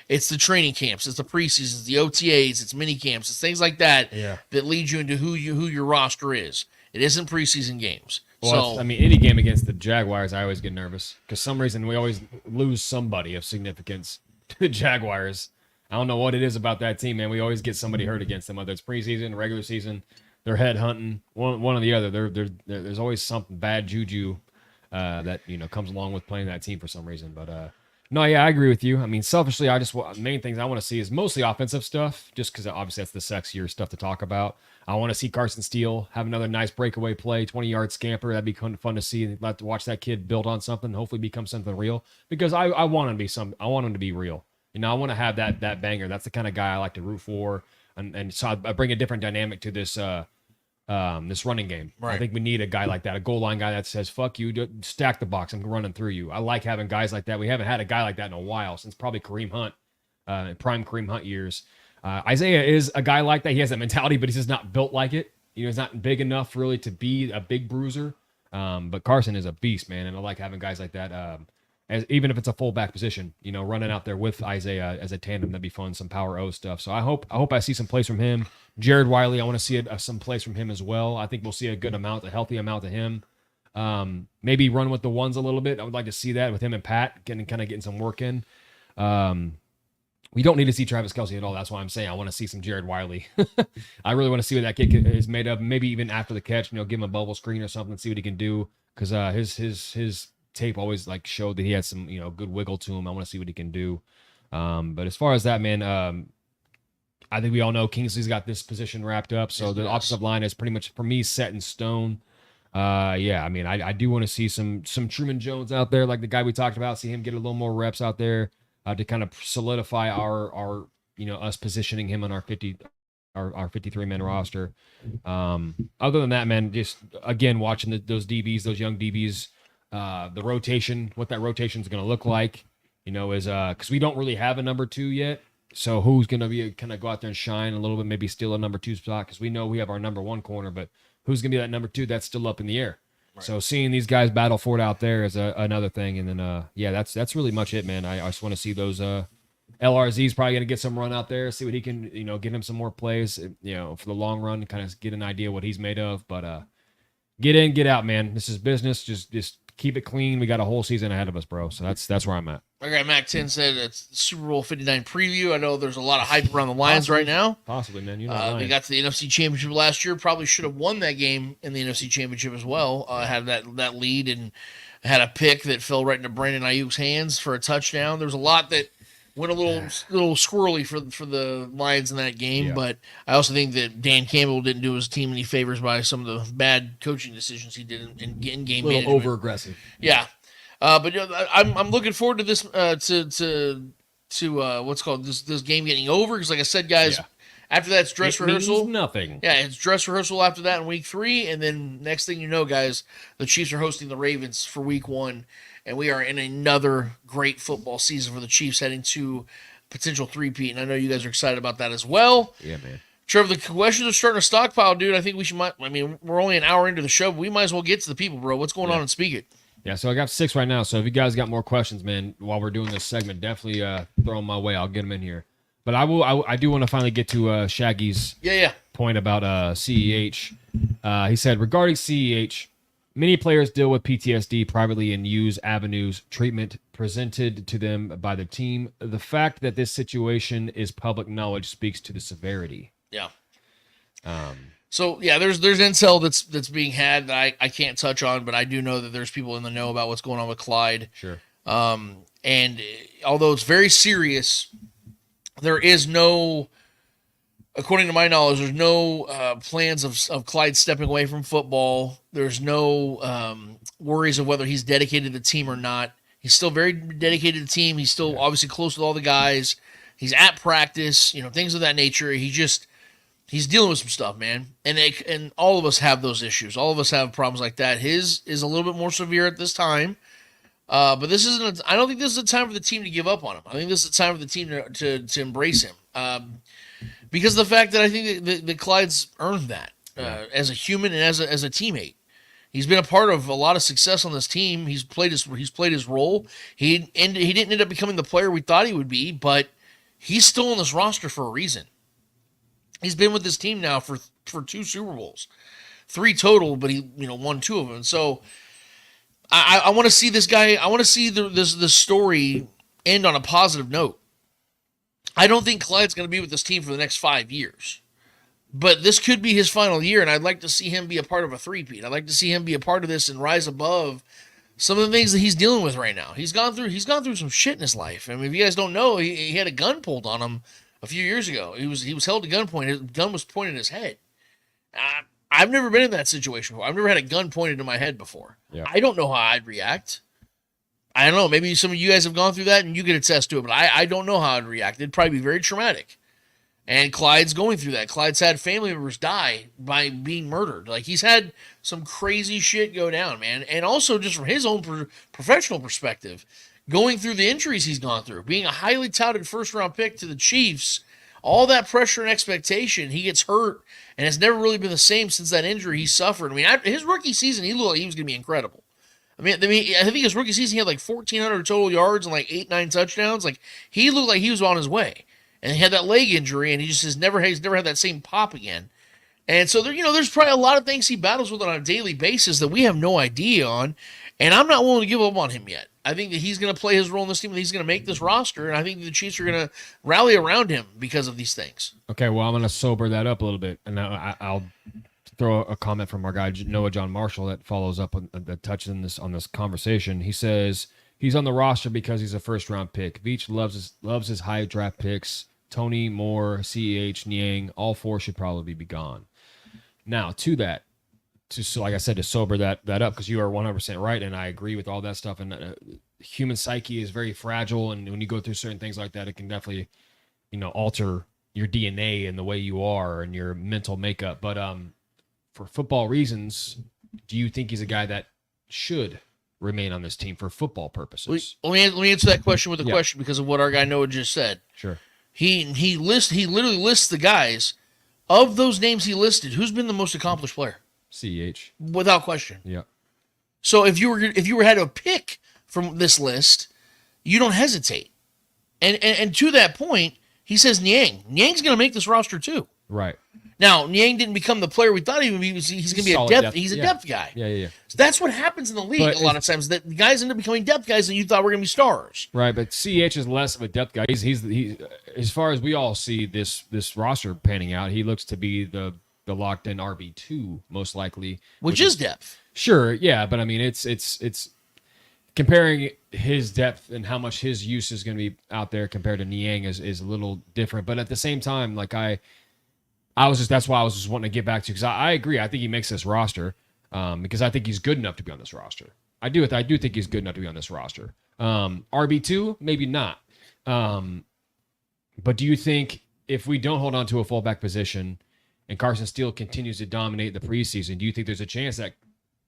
It's the training camps, it's the preseasons, it's the OTAs, it's mini camps, it's things like that that lead you into who your roster is. It isn't preseason games. Well, I mean, any game against the Jaguars, I always get nervous because some reason we always lose somebody of significance to the Jaguars. I don't know what it is about that team, man. We always get somebody hurt against them, whether it's preseason, regular season. They're head hunting, one or the other. There's always something bad juju that comes along with playing that team for some reason. But no, yeah, I agree with you. I mean, selfishly, main things I want to see is mostly offensive stuff, just because obviously that's the sexier stuff to talk about. I want to see Carson Steele have another nice breakaway play, 20-yard scamper. That'd be fun to see, and let to watch that kid build on something, hopefully become something real. Because I want him to be I want him to be real. I want to have that banger. That's the kind of guy I like to root for, and so I bring a different dynamic to this this running game. Right. I think we need a guy like that, a goal line guy that says, "Fuck you, stack the box. I'm running through you." I like having guys like that. We haven't had a guy like that in a while, since probably Kareem Hunt, prime Kareem Hunt years. Isaiah is a guy like that. He has that mentality, but he's just not built like it. He's not big enough really to be a big bruiser. But Carson is a beast, man, and I like having guys like that. Even if it's a fullback position, running out there with Isaiah as a tandem, that'd be fun. Some power O stuff. So I hope I see some plays from him. Jared Wiley, I want to see some plays from him as well. I think we'll see a good amount, a healthy amount of him. Maybe run with the ones a little bit. I would like to see that with him and Pat getting some work in. We don't need to see Travis Kelce at all. That's why I'm saying I want to see some Jared Wiley. I really want to see what that kid is made of. Maybe even after the catch, give him a bubble screen or something, see what he can do. Because his tape always showed that he had some good wiggle to him. I want to see what he can do. But as far as that, man, I think we all know Kingsley's got this position wrapped up. So the offensive line is pretty much for me set in stone. I mean, I do want to see some Truman Jones out there, like the guy we talked about. See him get a little more reps out there. To kind of solidify our us positioning him on our 53-man roster. Other than that, man, just again watching those DBs, those young DBs, the rotation, what that rotation is going to look like, is because we don't really have a number 2 yet. So who's going to be kind of go out there and shine a little bit, maybe steal a number 2 spot, because we know we have our number 1 corner, but who's going to be that number 2? That's still up in the air. Right. So seeing these guys battle for it out there is another thing, and then that's really much it, man. I just want to see those LRZ's probably going to get some run out there, see what he can get him some more plays, for the long run, kind of get an idea what he's made of. But get in, get out, man. This is business. Just keep it clean. We got a whole season ahead of us, bro. So that's where I'm at. Okay, Mac 10 said it's Super Bowl 59 preview. I know there's a lot of hype around the Lions right now. Possibly, man. They got to the NFC Championship last year. Probably should have won that game in the NFC Championship as well. Had that lead and had a pick that fell right into Brandon Ayuk's hands for a touchdown. There was a lot that went a little squirrely for the Lions in that game. But I also think that Dan Campbell didn't do his team any favors by some of the bad coaching decisions he did in game management. A little over-aggressive. Yeah. But I'm looking forward to this to what's called this game getting over, because like I said, guys, after that it's dress rehearsal. Means nothing. Yeah, it's dress rehearsal after that in week 3, and then next thing you know, guys, the Chiefs are hosting the Ravens for week 1, and we are in another great football season for the Chiefs, heading to potential 3-peat, and I know you guys are excited about that as well. Yeah, man. Trevor, the questions are starting to stockpile, dude. I think we're only an hour into the show, but we might as well get to the people, bro. What's going on and speak it. Yeah, so I got 6 right now. So if you guys got more questions, man, while we're doing this segment, definitely throw them my way. I'll get them in here. But I do want to finally get to Shaggy's point about CEH. He said, regarding CEH, many players deal with PTSD privately and use avenues treatment presented to them by the team. The fact that this situation is public knowledge speaks to the severity. Yeah. So yeah, there's intel that's being had that I can't touch on, but I do know that there's people in the know about what's going on with Clyde. Sure. And although it's very serious, there is no, according to my knowledge, there's no plans of Clyde stepping away from football. There's no worries of whether he's dedicated to the team or not. He's still very dedicated to the team. He's still obviously close with all the guys. He's at practice, things of that nature. He's dealing with some stuff, man. And all of us have those issues. All of us have problems like that. His is a little bit more severe at this time. But this isn't. I don't think this is a time for the team to give up on him. I think this is a time for the team to embrace him. Because of the fact that I think that Clyde's earned that as a human and as a teammate. He's been a part of a lot of success on this team. He's played his role. He didn't end up becoming the player we thought he would be, but he's still on this roster for a reason. He's been with this team now for 2 Super Bowls, 3 total, but he won 2 of them. So I want to see this guy. I want to see this story end on a positive note. I don't think Clyde's going to be with this team for the next 5 years. But this could be his final year, and I'd like to see him be a part of a three-peat. I'd like to see him be a part of this and rise above some of the things that he's dealing with right now. He's gone through some shit in his life. I mean, if you guys don't know, he had a gun pulled on him a few years ago. He was held at gunpoint. His gun was pointed at his head. I've never been in that situation before. I've never had a gun pointed to my head before. Yeah. I don't know how I'd react. I don't know. Maybe some of you guys have gone through that and you could attest to it, but I don't know how I'd react. It'd probably be very traumatic. And Clyde's going through that. Clyde's had family members die by being murdered. Like, he's had some crazy shit go down, man. And also, just from his own professional perspective, going through the injuries he's gone through, being a highly touted first-round pick to the Chiefs, all that pressure and expectation, he gets hurt, and it's never really been the same since that injury he suffered. I mean, his rookie season, he looked like he was going to be incredible. I mean, I think his rookie season, he had like 1,400 total yards and like 8-9 touchdowns. Like, he looked like he was on his way. And he had that leg injury, and he's never had that same pop again. And so there's probably a lot of things he battles with on a daily basis that we have no idea on. And I'm not willing to give up on him yet. I think that he's going to play his role in this team, and he's going to make this roster. And I think the Chiefs are going to rally around him because of these things. Okay, well, I'm going to sober that up a little bit, and I'll throw a comment from our guy Noah John Marshall that follows up that touches on this conversation. He says he's on the roster because he's a first-round pick. Veach loves his high draft picks. Tony, Moore, CEH, Niang, all 4 should probably be gone. Now, to that, like I said, to sober that up, because you are 100% right, and I agree with all that stuff. And human psyche is very fragile, and when you go through certain things like that, it can definitely, alter your DNA and the way you are and your mental makeup. But for football reasons, do you think he's a guy that should remain on this team for football purposes? Let me answer that question with a question because of what our guy Noah just said. Sure. He literally lists the guys. Of those names he listed, who's been the most accomplished player? CH. Without question. Yeah. So if you were had to pick from this list, you don't hesitate. And to that point, he says Niang. Niang's going to make this roster too. Right. Now, Niang didn't become the player we thought he would be. He's going to be a depth. He's a depth guy. Yeah. So that's what happens in the league a lot of times. That guys end up becoming depth guys, and you thought were going to be stars. Right, but CH is less of a depth guy. He's as far as we all see this roster panning out, he looks to be the locked in RB2 most likely, which is depth. Sure, yeah, but I mean it's comparing his depth and how much his use is going to be out there compared to Niang is a little different. But at the same time, like that's why I was just wanting to get back to, because I agree. I think he makes this roster because I think he's good enough to be on this roster. I do think he's good enough to be on this roster. RB2, maybe not. But do you think if we don't hold on to a fullback position and Carson Steele continues to dominate the preseason, do you think there's a chance that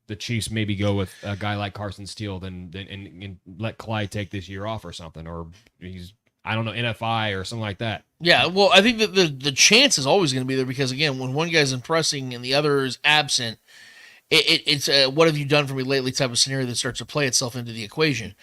the Chiefs maybe go with a guy like Carson Steele and let Clyde take this year off or something, or he's, I don't know, NFI or something like that? Yeah, well, I think that the chance is always going to be there because, again, when one guy's impressing and the other is absent, it's a what have you done for me lately type of scenario that starts to play itself into the equation.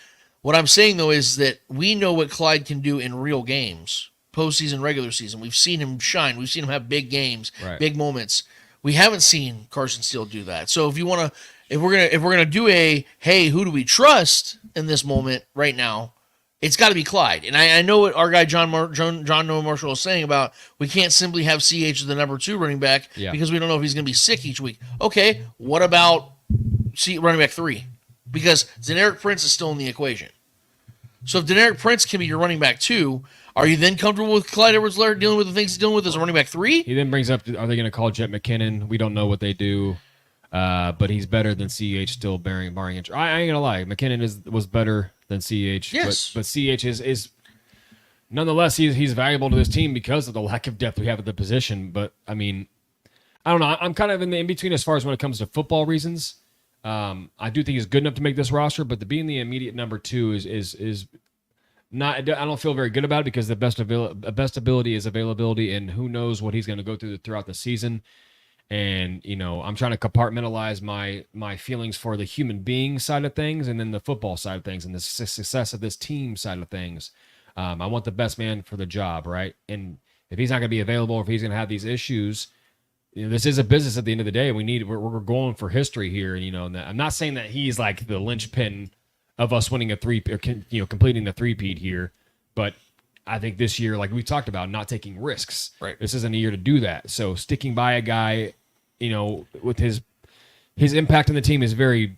What I'm saying, though, is that we know what Clyde can do in real games, postseason, regular season. We've seen him shine. We've seen him have big games, big moments. We haven't seen Carson Steele do that. So if we're gonna do a hey, who do we trust in this moment right now? It's got to be Clyde. And I know what our guy John Noah Marshall is saying about we can't simply have CH as the number 2 running back because we don't know if he's going to be sick each week. Okay, what about running back 3? Because Deneric Prince is still in the equation. So if Deneric Prince can be your running back 2, are you then comfortable with Clyde Edwards-Helaire dealing with the things he's dealing with as a running back 3? He then brings up, are they going to call Jet McKinnon? We don't know what they do. But he's better than CH still barring injury. I ain't going to lie. McKinnon was better than CH. Yes. But CH is nonetheless, he's valuable to this team because of the lack of depth we have at the position. But, I mean, I don't know. I'm kind of in between as far as when it comes to football reasons. I do think he's good enough to make this roster, but to be in the immediate number 2 is not. I don't feel very good about it because the best ability is availability, and who knows what he's going to go throughout the season. And I'm trying to compartmentalize my feelings for the human being side of things, and then the football side of things, and the success of this team side of things. I want the best man for the job, right? And if he's not going to be available, or if he's going to have these issues, this is a business at the end of the day. We're going for history here, and I'm not saying that he's like the linchpin of us winning a completing the three-peat here, but I think this year, like we talked about, not taking risks. Right. This isn't a year to do that. So sticking by a guy, with his impact on the team is very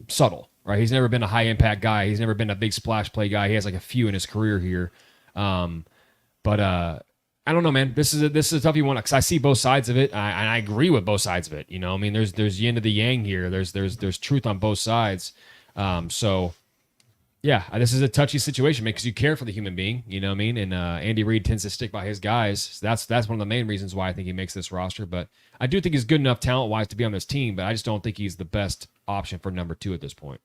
subtle, right? He's never been a high impact guy. He's never been a big splash play guy. He has like a few in his career here. But I don't know, man. This is a tough one because I see both sides of it. I agree with both sides of it. There's yin to the yang here. There's truth on both sides. So yeah, this is a touchy situation, man, because you care for the human being, And Andy Reid tends to stick by his guys. So that's one of the main reasons why I think he makes this roster. But I do think he's good enough talent-wise to be on this team, but I just don't think he's the best option for number 2 at this point.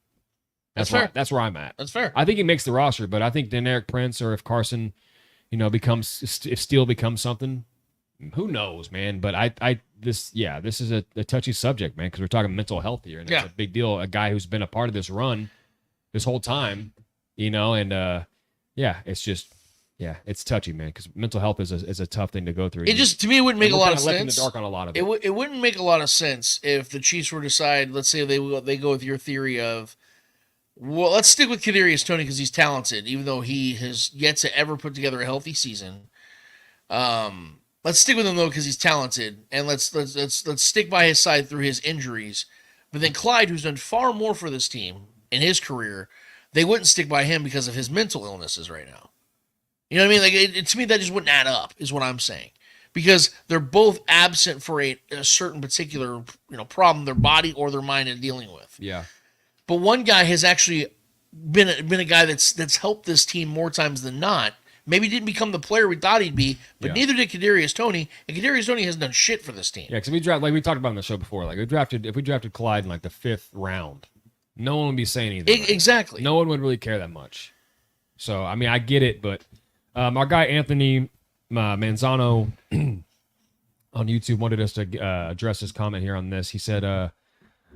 That's fair. That's where I'm at. That's fair. I think he makes the roster, but I think Deneric Prince, or if Carson, if Steele becomes something, who knows, man? But this is a touchy subject, man, because we're talking mental health here, and it's a big deal. A guy who's been a part of this run this whole time, it's just, it's touchy, man, because mental health is a tough thing to go through. It just, to me, it wouldn't make a lot of left in the sense. dark on a lot of it. It wouldn't make a lot of sense if the Chiefs were to decide, let's say they go with your theory of, well, let's stick with Kadarius Toney because he's talented, even though he has yet to ever put together a healthy season. Let's stick with him though because he's talented, and let's stick by his side through his injuries. But then Clyde, who's done far more for this team in his career, they wouldn't stick by him because of his mental illnesses right now. You know what I mean? Like to me, that just wouldn't add up, is what I'm saying, because they're both absent for a certain particular problem their body or their mind is dealing with. Yeah. But one guy has actually been a guy that's helped this team more times than not. Maybe didn't become the player we thought he'd be, but neither did Kadarius Toney. And Kadarius Toney hasn't done shit for this team. Yeah, because like we talked about on the show before, like if we drafted Clyde in like the 5th round, no one would be saying anything. Exactly. No one would really care that much. So I mean, I get it, but our guy Anthony Manzano on YouTube wanted us to address his comment here on this. He said,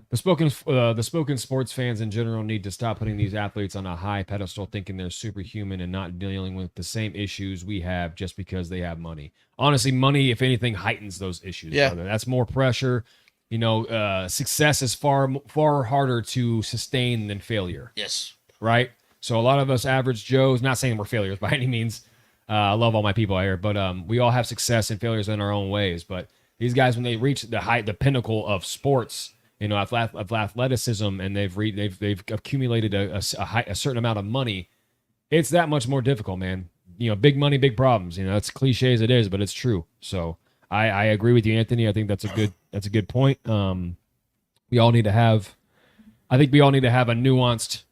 The spoken sports fans in general need to stop putting these athletes on a high pedestal, thinking they're superhuman and not dealing with the same issues we have just because they have money. Honestly, money, if anything, heightens those issues. Yeah. Brother. That's more pressure. Success is far harder to sustain than failure. Yes. Right? So a lot of us average Joes, not saying we're failures by any means. I love all my people out here, but we all have success and failures in our own ways. But these guys, when they reach the pinnacle of sports, of athleticism, and they've accumulated a certain amount of money, it's that much more difficult, man. Big money, big problems. It's cliche as it is, but it's true. So I agree with you, Anthony. I think that's a good point. We all need to have a nuanced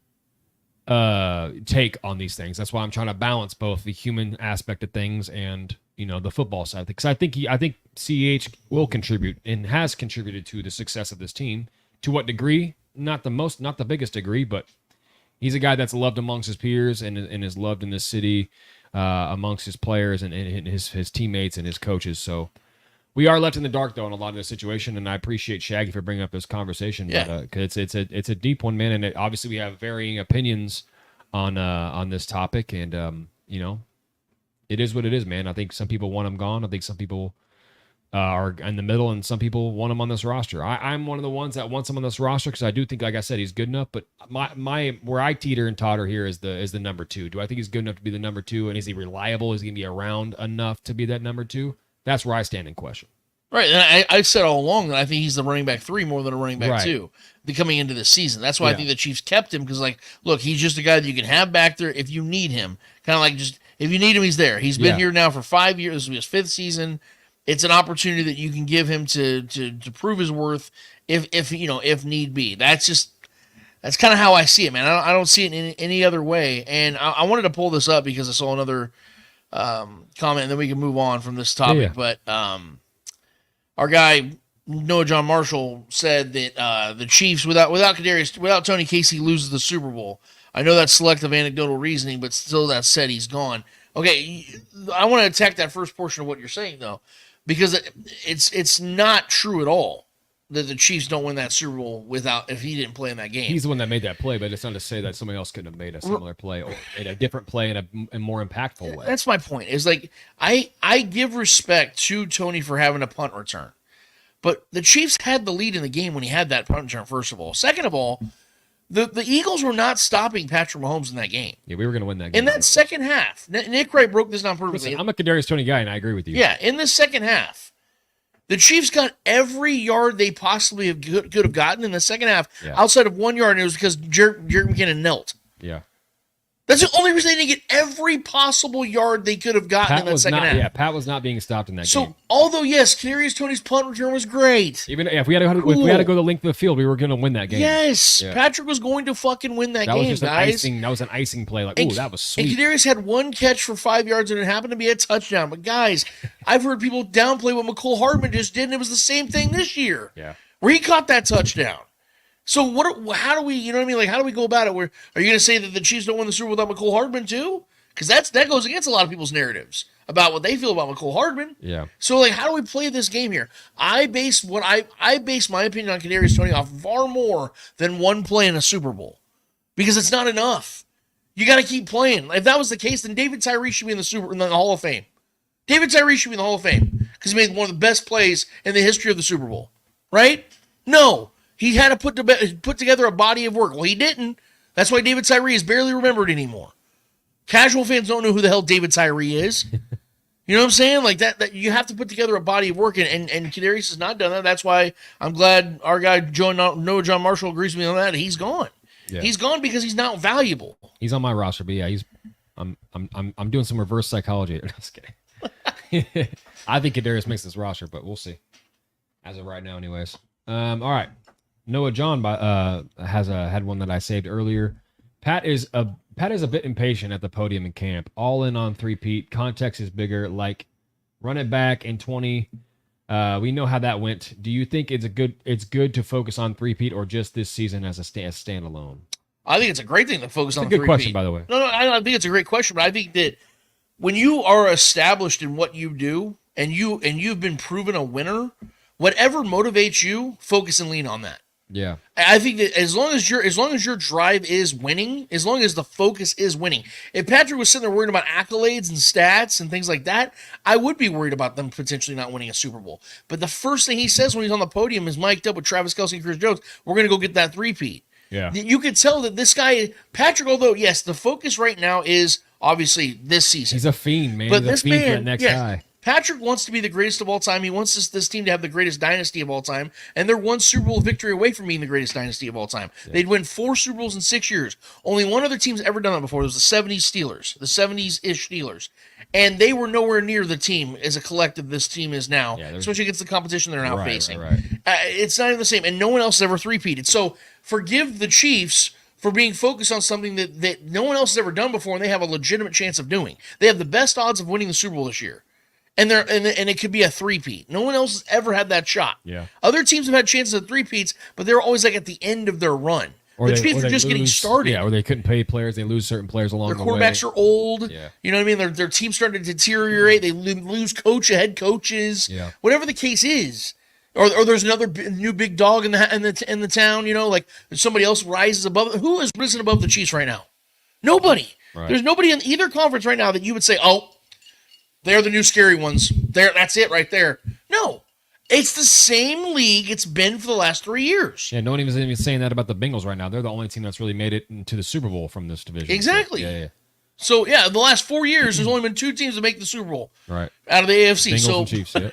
take on these things. That's why I'm trying to balance both the human aspect of things and the football side, because I think CH will contribute and has contributed to the success of this team. To what degree? Not the biggest degree, but he's a guy that's loved amongst his peers and is loved in this city amongst his players and his teammates and his coaches. So we are left in the dark though in a lot of this situation, and I appreciate Shaggy for bringing up this conversation. Yeah. Because it's a deep one, man, and obviously we have varying opinions on this topic, and it is what it is, man. I think some people want him gone. I think some people are in the middle, and some people want him on this roster. I'm one of the ones that wants him on this roster because I do think, like I said, he's good enough. But my where I teeter and totter here is the number 2. Do I think he's good enough to be the number 2? And is he reliable? Is he going to be around enough to be that number 2? That's where I stand in question. Right, and I've said all along that I think he's the running back 3 more than a running back Right. 2 coming into this season. That's why I think the Chiefs kept him, because, look, he's just a guy that you can have back there if you need him. Kind of like just if you need him, he's there. He's been here now for 5 years. This will be his 5th season. It's an opportunity that you can give him to prove his worth if need be. That's kind of how I see it, man. I don't see it in any other way. And I wanted to pull this up because I saw another comment, and then we can move on from this topic. Yeah. But our guy Noah John Marshall said that the Chiefs, without Tony Casey, loses the Super Bowl. I know that's selective anecdotal reasoning, but still, that said, he's gone. Okay, I want to attack that first portion of what you're saying, though, because it's not true at all that the Chiefs don't win that Super Bowl if he didn't play in that game. He's the one that made that play, but it's not to say that somebody else couldn't have made a similar play or made a different play in a more impactful way. That's my point. Is like I give respect to Tony for having a punt return, but the Chiefs had the lead in the game when he had that punt return. First of all, second of all, the Eagles were not stopping Patrick Mahomes in that game. Yeah, we were going to win that game. In that second half, Nick Wright broke this down perfectly. Listen, I'm a Kadarius Toney guy, and I agree with you. Yeah, in the second half, the Chiefs got every yard they possibly could have gotten in the second half, outside of 1 yard, and it was because Jerick McKinnon knelt. Yeah. That's the only reason they didn't get every possible yard they could have gotten in that second half. Yeah, Pat was not being stopped in that game. So, although, yes, Kadarius Toney's punt return was great. Even if we had to go the length of the field, we were going to win that game. Yes, Patrick was going to fucking win that game, was just guys. That was an icing play. Like, ooh, that was sweet. And Kadarius had one catch for 5 yards, and it happened to be a touchdown. But, guys, I've heard people downplay what McCole Hardman just did, and it was the same thing this year. Yeah. Where he caught that touchdown. So how do we, you know what I mean? Like, how do we go about it? Are you going to say that the Chiefs don't win the Super Bowl without McCole Hardman too? Because that goes against a lot of people's narratives about what they feel about McCole Hardman. Yeah. So, like, how do we play this game here? I base my opinion on Kadarius Toney off far more than one play in a Super Bowl, because it's not enough. You got to keep playing. If that was the case, then David Tyree should be in the Hall of Fame. David Tyree should be in the Hall of Fame because he made one of the best plays in the history of the Super Bowl. Right? No. He had to put together a body of work. Well, he didn't. That's why David Tyree is barely remembered anymore. Casual fans don't know who the hell David Tyree is. You know what I'm saying? Like that you have to put together a body of work, and Kadarius has not done that. That's why I'm glad our guy Noah John Marshall agrees with me on that. He's gone. Yeah. He's gone because he's not valuable. He's on my roster, but yeah, I'm doing some reverse psychology. No, just kidding. I think Kadarius makes this roster, but we'll see. As of right now, anyways. All right. Noah John had one that I saved earlier. Pat is a bit impatient at the podium in camp. All in on three-peat. Context is bigger. Like, run it back in 20. We know how that went. Do you think it's good to focus on three-peat or just this season as a standalone? I think it's a great thing to focus on. It's a good question, by the way. No, I think it's a great question, but I think that when you are established in what you do and you've been proven a winner, whatever motivates you, focus and lean on that. Yeah. I think that as long as your drive is winning, as long as the focus is winning. If Patrick was sitting there worried about accolades and stats and things like that, I would be worried about them potentially not winning a Super Bowl. But the first thing he says when he's on the podium is mic'd up with Travis Kelce and Chris Jones, we're going to go get that three-peat. Yeah. You could tell that this guy, Patrick, although, yes, the focus right now is obviously this season. He's a fiend, man. But He's this a fiend man, for the next guy. Patrick wants to be the greatest of all time. He wants this team to have the greatest dynasty of all time. And they're one Super Bowl victory away from being the greatest dynasty of all time. Yeah. They'd win 4 Super Bowls in 6 years. Only one other team's ever done that before. It was the 70s Steelers, the 70s-ish Steelers. And they were nowhere near the team as a collective this team is now, especially against the competition they're now facing. Right. It's not even the same. And no one else has ever three-peated. So forgive the Chiefs for being focused on something that no one else has ever done before and they have a legitimate chance of doing. They have the best odds of winning the Super Bowl this year. And it could be a three-peat. No one else has ever had that shot. Yeah. Other teams have had chances at three-peats, but they're always like at the end of their run. The Chiefs are just getting started. Yeah, or they couldn't pay players. They lose certain players along the way. Their quarterbacks are old. Yeah. You know what I mean? Their team's starting to deteriorate. They lose head coaches. Yeah. Whatever the case is. Or there's another new big dog in the town, you know, like somebody else rises above. Who has risen above the Chiefs right now? Nobody. Right. There's nobody in either conference right now that you would say, oh, they're the new scary ones. That's it right there. No. It's the same league it's been for the last 3 years. Yeah, no one even is saying that about the Bengals right now. They're the only team that's really made it into the Super Bowl from this division. Exactly. So, yeah, the last 4 years, there's only been 2 teams to make the Super Bowl. Right. Out of the AFC. Bengals and Chiefs, yeah.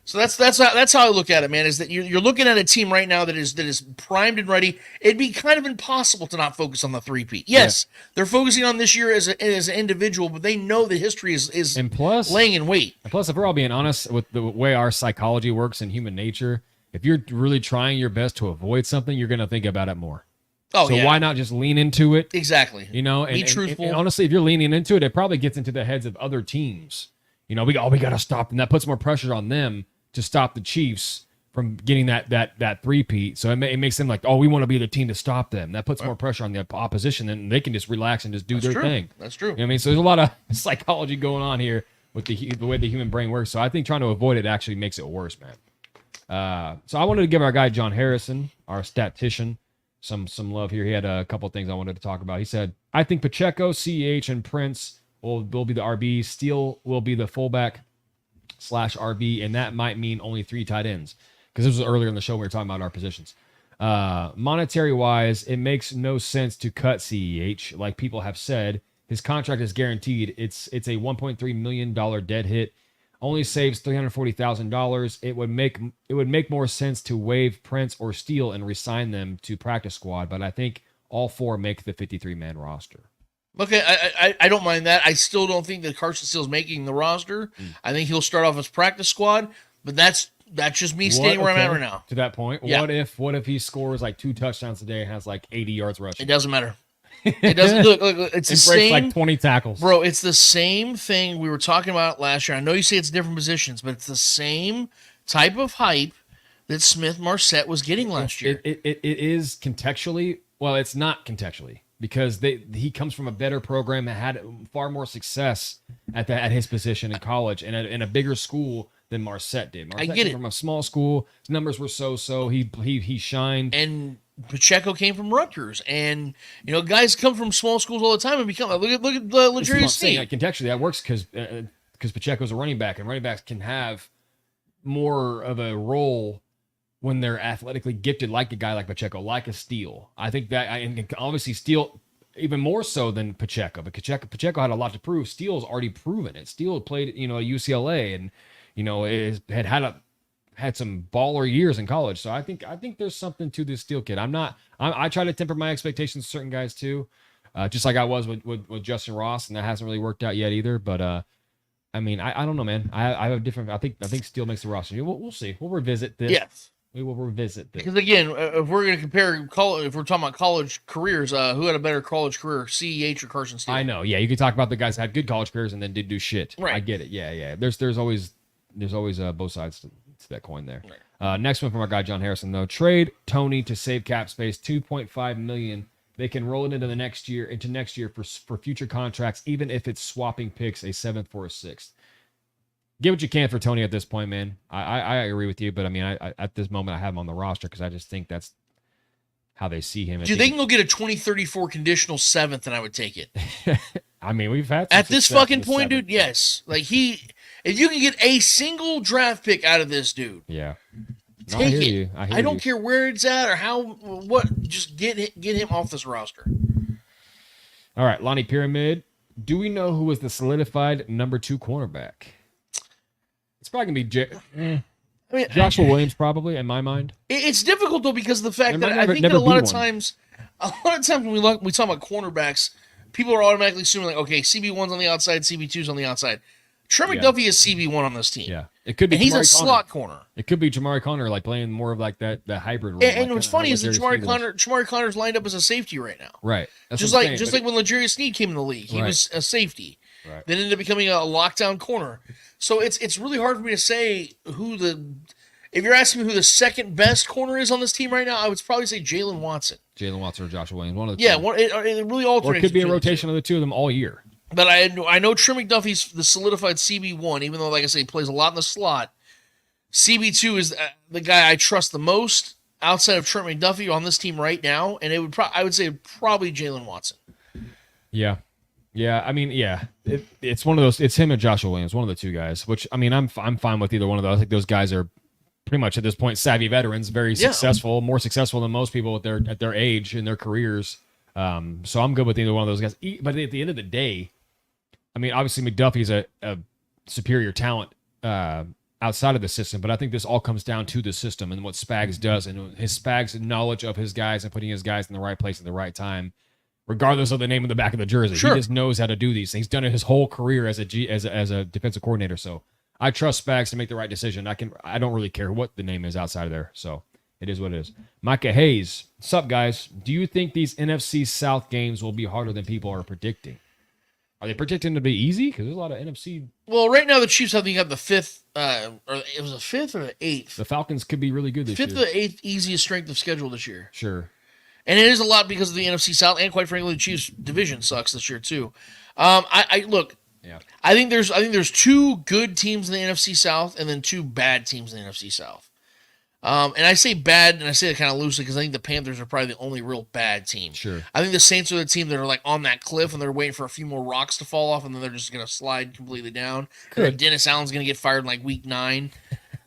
So that's how I look at it, man, is that you're looking at a team right now that is primed and ready. It'd be kind of impossible to not focus on the three-peat. Yes, they're focusing on this year as an individual, but they know the history is and plus, laying in wait. And plus, if we're all being honest with the way our psychology works and human nature, if you're really trying your best to avoid something, you're going to think about it more. Oh, so why not just lean into it? Exactly. You know, be truthful. And honestly, if you're leaning into it, it probably gets into the heads of other teams. You know, we got to stop, and that puts more pressure on them to stop the Chiefs from getting that three-peat. So it makes them like, oh, we want to be the team to stop them. That puts more pressure on the opposition, and they can just relax and just do their thing. That's true. You know what I mean? So there's a lot of psychology going on here with the way the human brain works. So I think trying to avoid it actually makes it worse, man. So I wanted to give our guy John Harrison, our statistician, some love here. He had a couple of things I wanted to talk about. He said, I think Pacheco, CEH, and Prince will be the RB. Steele will be the fullback / RB, and that might mean only 3 tight ends. Because this was earlier in the show we were talking about our positions. Monetary wise, it makes no sense to cut CEH. Like people have said, his contract is guaranteed. It's a $1.3 million dead hit. Only saves $340,000. It would make more sense to waive Prince or Steele and resign them to practice squad. But I think all 4 make the 53-man roster. Okay, I don't mind that. I still don't think that Carson Steele's making the roster. I think he'll start off as practice squad, but that's just me staying where I'm at right now. To that point, yeah. What if he scores like 2 touchdowns a day and has like 80 yards rushing? It doesn't matter. It doesn't look. It's the same. Like 20 tackles, bro. It's the same thing we were talking about last year. I know you say it's different positions, but it's the same type of hype that Smith-Marset was getting last year. It is contextually. Well, it's not contextually because he comes from a better program and had far more success at his position in college and in a bigger school than Marset did. Marset I get it. From a small school, his numbers were so. He shined. And Pacheco came from Rutgers, and guys come from small schools all the time and become. Look at Legarius Sneed. Like, contextually, that works because Pacheco's a running back, and running backs can have more of a role when they're athletically gifted, like a guy like Pacheco, like a Steele. I think that, and obviously Steele even more so than Pacheco. But Pacheco had a lot to prove. Steele's already proven it. Steele played, at UCLA, and had some baller years in college. So I think there's something to this Steele kid. I try to temper my expectations to certain guys too, just like I was with Justin Ross, and that hasn't really worked out yet either. But I don't know, man. I have a different. I think Steele makes the roster. We'll see. We'll revisit this. Yes. We will revisit this. Because again, if we're going to compare, if we're talking about college careers, who had a better college career, CEH or Carson Steele? I know. Yeah, you could talk about the guys that had good college careers and then did do shit. Right. I get it. Yeah. There's always both sides to that coin there. Right. Next one from our guy John Harrison though. Trade Tony to save cap space, $2.5 million. They can roll it into next year for future contracts, even if it's swapping picks, a 7th for a 6th. Get what you can for Tony at this point, man. I agree with you, but I at this moment I have him on the roster because I just think that's how they see him. Dude, they can go get a 2034 conditional 7th, and I would take it. We've had at this fucking point, dude. Yes, if you can get a single draft pick out of this dude, yeah, take it. I don't care where it's at or what. Just get him off this roster. All right, Lonnie Pyramid. Do we know who was the solidified number 2 cornerback? It's probably gonna be Joshua Williams, probably in my mind. It's difficult though because of the fact that I think that a lot of times when we talk about cornerbacks, people are automatically assuming like, okay, CB1's on the outside, CB2's on the outside. Trey McDuffie is CB1 on this team. Yeah, it could be. And he's a slot corner. It could be Jamari Conner, like playing more of like that hybrid role. And what's funny is that Jamari Conner's lined up as a safety right now. Right. Just like when Legarius Sneed came in the league, he was a safety. Right. Then ended up becoming a lockdown corner. So it's really hard for me to say if you're asking me who the second best corner is on this team right now, I would probably say Jalen Watson. Jalen Watson or Joshua Williams, one of the two. It really alternates. Or it could be a rotation of the two of them all year. But I know Trey McDuffie's the solidified CB1, even though, like I say, he plays a lot in the slot. CB2 is the guy I trust the most outside of Trent McDuffie on this team right now, and I would say probably Jalen Watson. Yeah. It's one of those. It's him and Joshua Williams, one of the two guys. Which I'm fine with either one of those. I think those guys are pretty much at this point savvy veterans, very successful, more successful than most people at their age in their careers. So I'm good with either one of those guys. But at the end of the day, obviously McDuffie's a superior talent outside of the system, but I think this all comes down to the system and what Spags does and his Spags' knowledge of his guys and putting his guys in the right place at the right time, regardless of the name on the back of the jersey. Sure. He just knows how to do these things. He's done it his whole career as a defensive coordinator. So I trust Spags to make the right decision. I don't really care what the name is outside of there. So it is what it is. Micah Hayes, what's up, guys? Do you think these NFC South games will be harder than people are predicting? Are they predicting to be easy? Because there's a lot of NFC. Well, right now the Chiefs have the fifth, or it was the fifth or the eighth. The Falcons could be really good this Fifth year. or the eighth easiest strength of schedule this year. Sure. And it is a lot because of the NFC South, and quite frankly, the Chiefs division sucks this year too. I look. Yeah. I think there's two good teams in the NFC South, and then two bad teams in the NFC South. And I say bad, and I say it kind of loosely because I think the Panthers are probably the only real bad team. Sure. I think the Saints are the team that are like on that cliff, and they're waiting for a few more rocks to fall off, and then they're just going to slide completely down. And Dennis Allen's going to get fired in like week 9.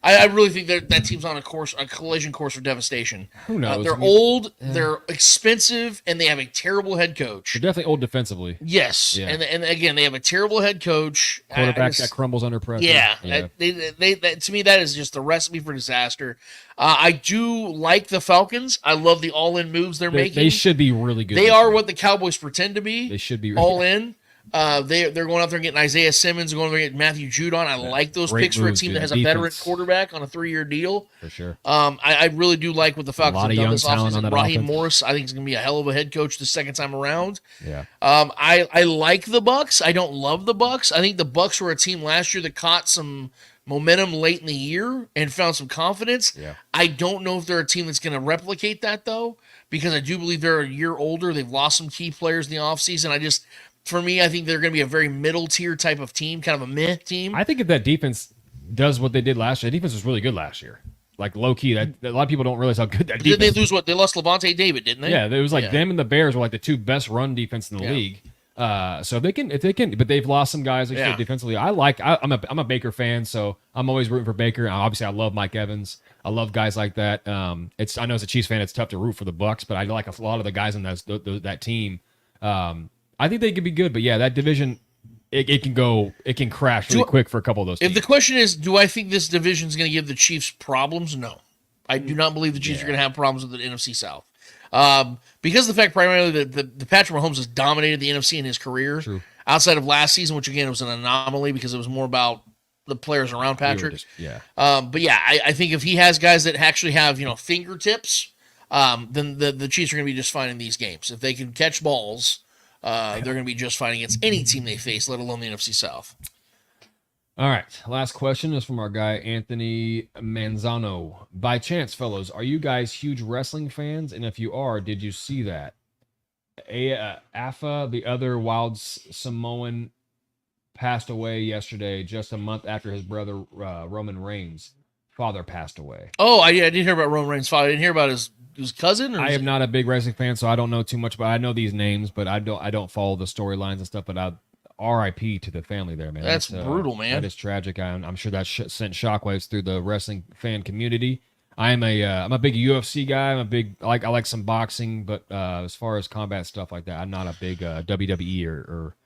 I really think that team's on a collision course for devastation. Who knows? They're old, they're expensive, and they have a terrible head coach. They're definitely old defensively. Yes, Yeah. And again, they have a terrible head coach. Quarterback that crumbles under pressure. Yeah. That, to me, that is just the recipe for disaster. I do like the Falcons. I love the all-in moves they're making. They should be really good. They are what the Cowboys pretend to be. They should be all in. They're going out there and getting Isaiah Simmons, going out there and getting Matthew Judon. I like those picks for a team that has a veteran quarterback on a 3-year deal. For sure. I really do like what the Falcons have done this offseason. Raheem offense. Morris, I think, is going to be a hell of a head coach the second time around. Yeah. I like the Bucks. I don't love the Bucks. I think the Bucks were a team last year that caught some momentum late in the year and found some confidence. Yeah. I don't know if they're a team that's going to replicate that, though, because I do believe they're a year older. They've lost some key players in the offseason. For me, I think they're going to be a very middle-tier type of team, kind of a meh team. I think if that defense does what they did last year, the defense was really good last year. Like, low-key, that a lot of people don't realize how good that defense is. Did they lose what? They lost Levante David, didn't they? Yeah, it was like them and the Bears were like the two best run defense in the league. So if they can, but they've lost some guys defensively. I'm a Baker fan, so I'm always rooting for Baker. Obviously, I love Mike Evans. I love guys like that. I know as a Chiefs fan, it's tough to root for the Bucks, but I like a lot of the guys in that team. I think they could be good, but yeah, that division, it can crash really quick for a couple of those teams. If the question is, do I think this division is going to give the Chiefs problems? No. I do not believe the Chiefs are going to have problems with the NFC South. Because of the fact primarily that Patrick Mahomes has dominated the NFC in his career. True. Outside of last season, which again, it was an anomaly because it was more about the players around Patrick. But yeah, I think if he has guys that actually have, fingertips, then the Chiefs are going to be just fine in these games. If they can catch balls, they're going to be just fine against any team they face, let alone the NFC South. All right. Last question is from our guy, Anthony Manzano. By chance, fellows, are you guys huge wrestling fans? And if you are, did you see that? Afa, the other wild Samoan, passed away yesterday, just a month after his brother, Roman Reigns' father passed away. Oh, I didn't hear about Roman Reigns' father. I didn't hear about his cousin? I am not a big wrestling fan, so I don't know too much, but I know these names, but I don't follow the storylines and stuff, but R.I.P. to the family there, man. That's brutal, man. That is tragic. I'm sure that sent shockwaves through the wrestling fan community. I'm a big UFC guy. I like some boxing, but as far as combat stuff like that, I'm not a big WWE or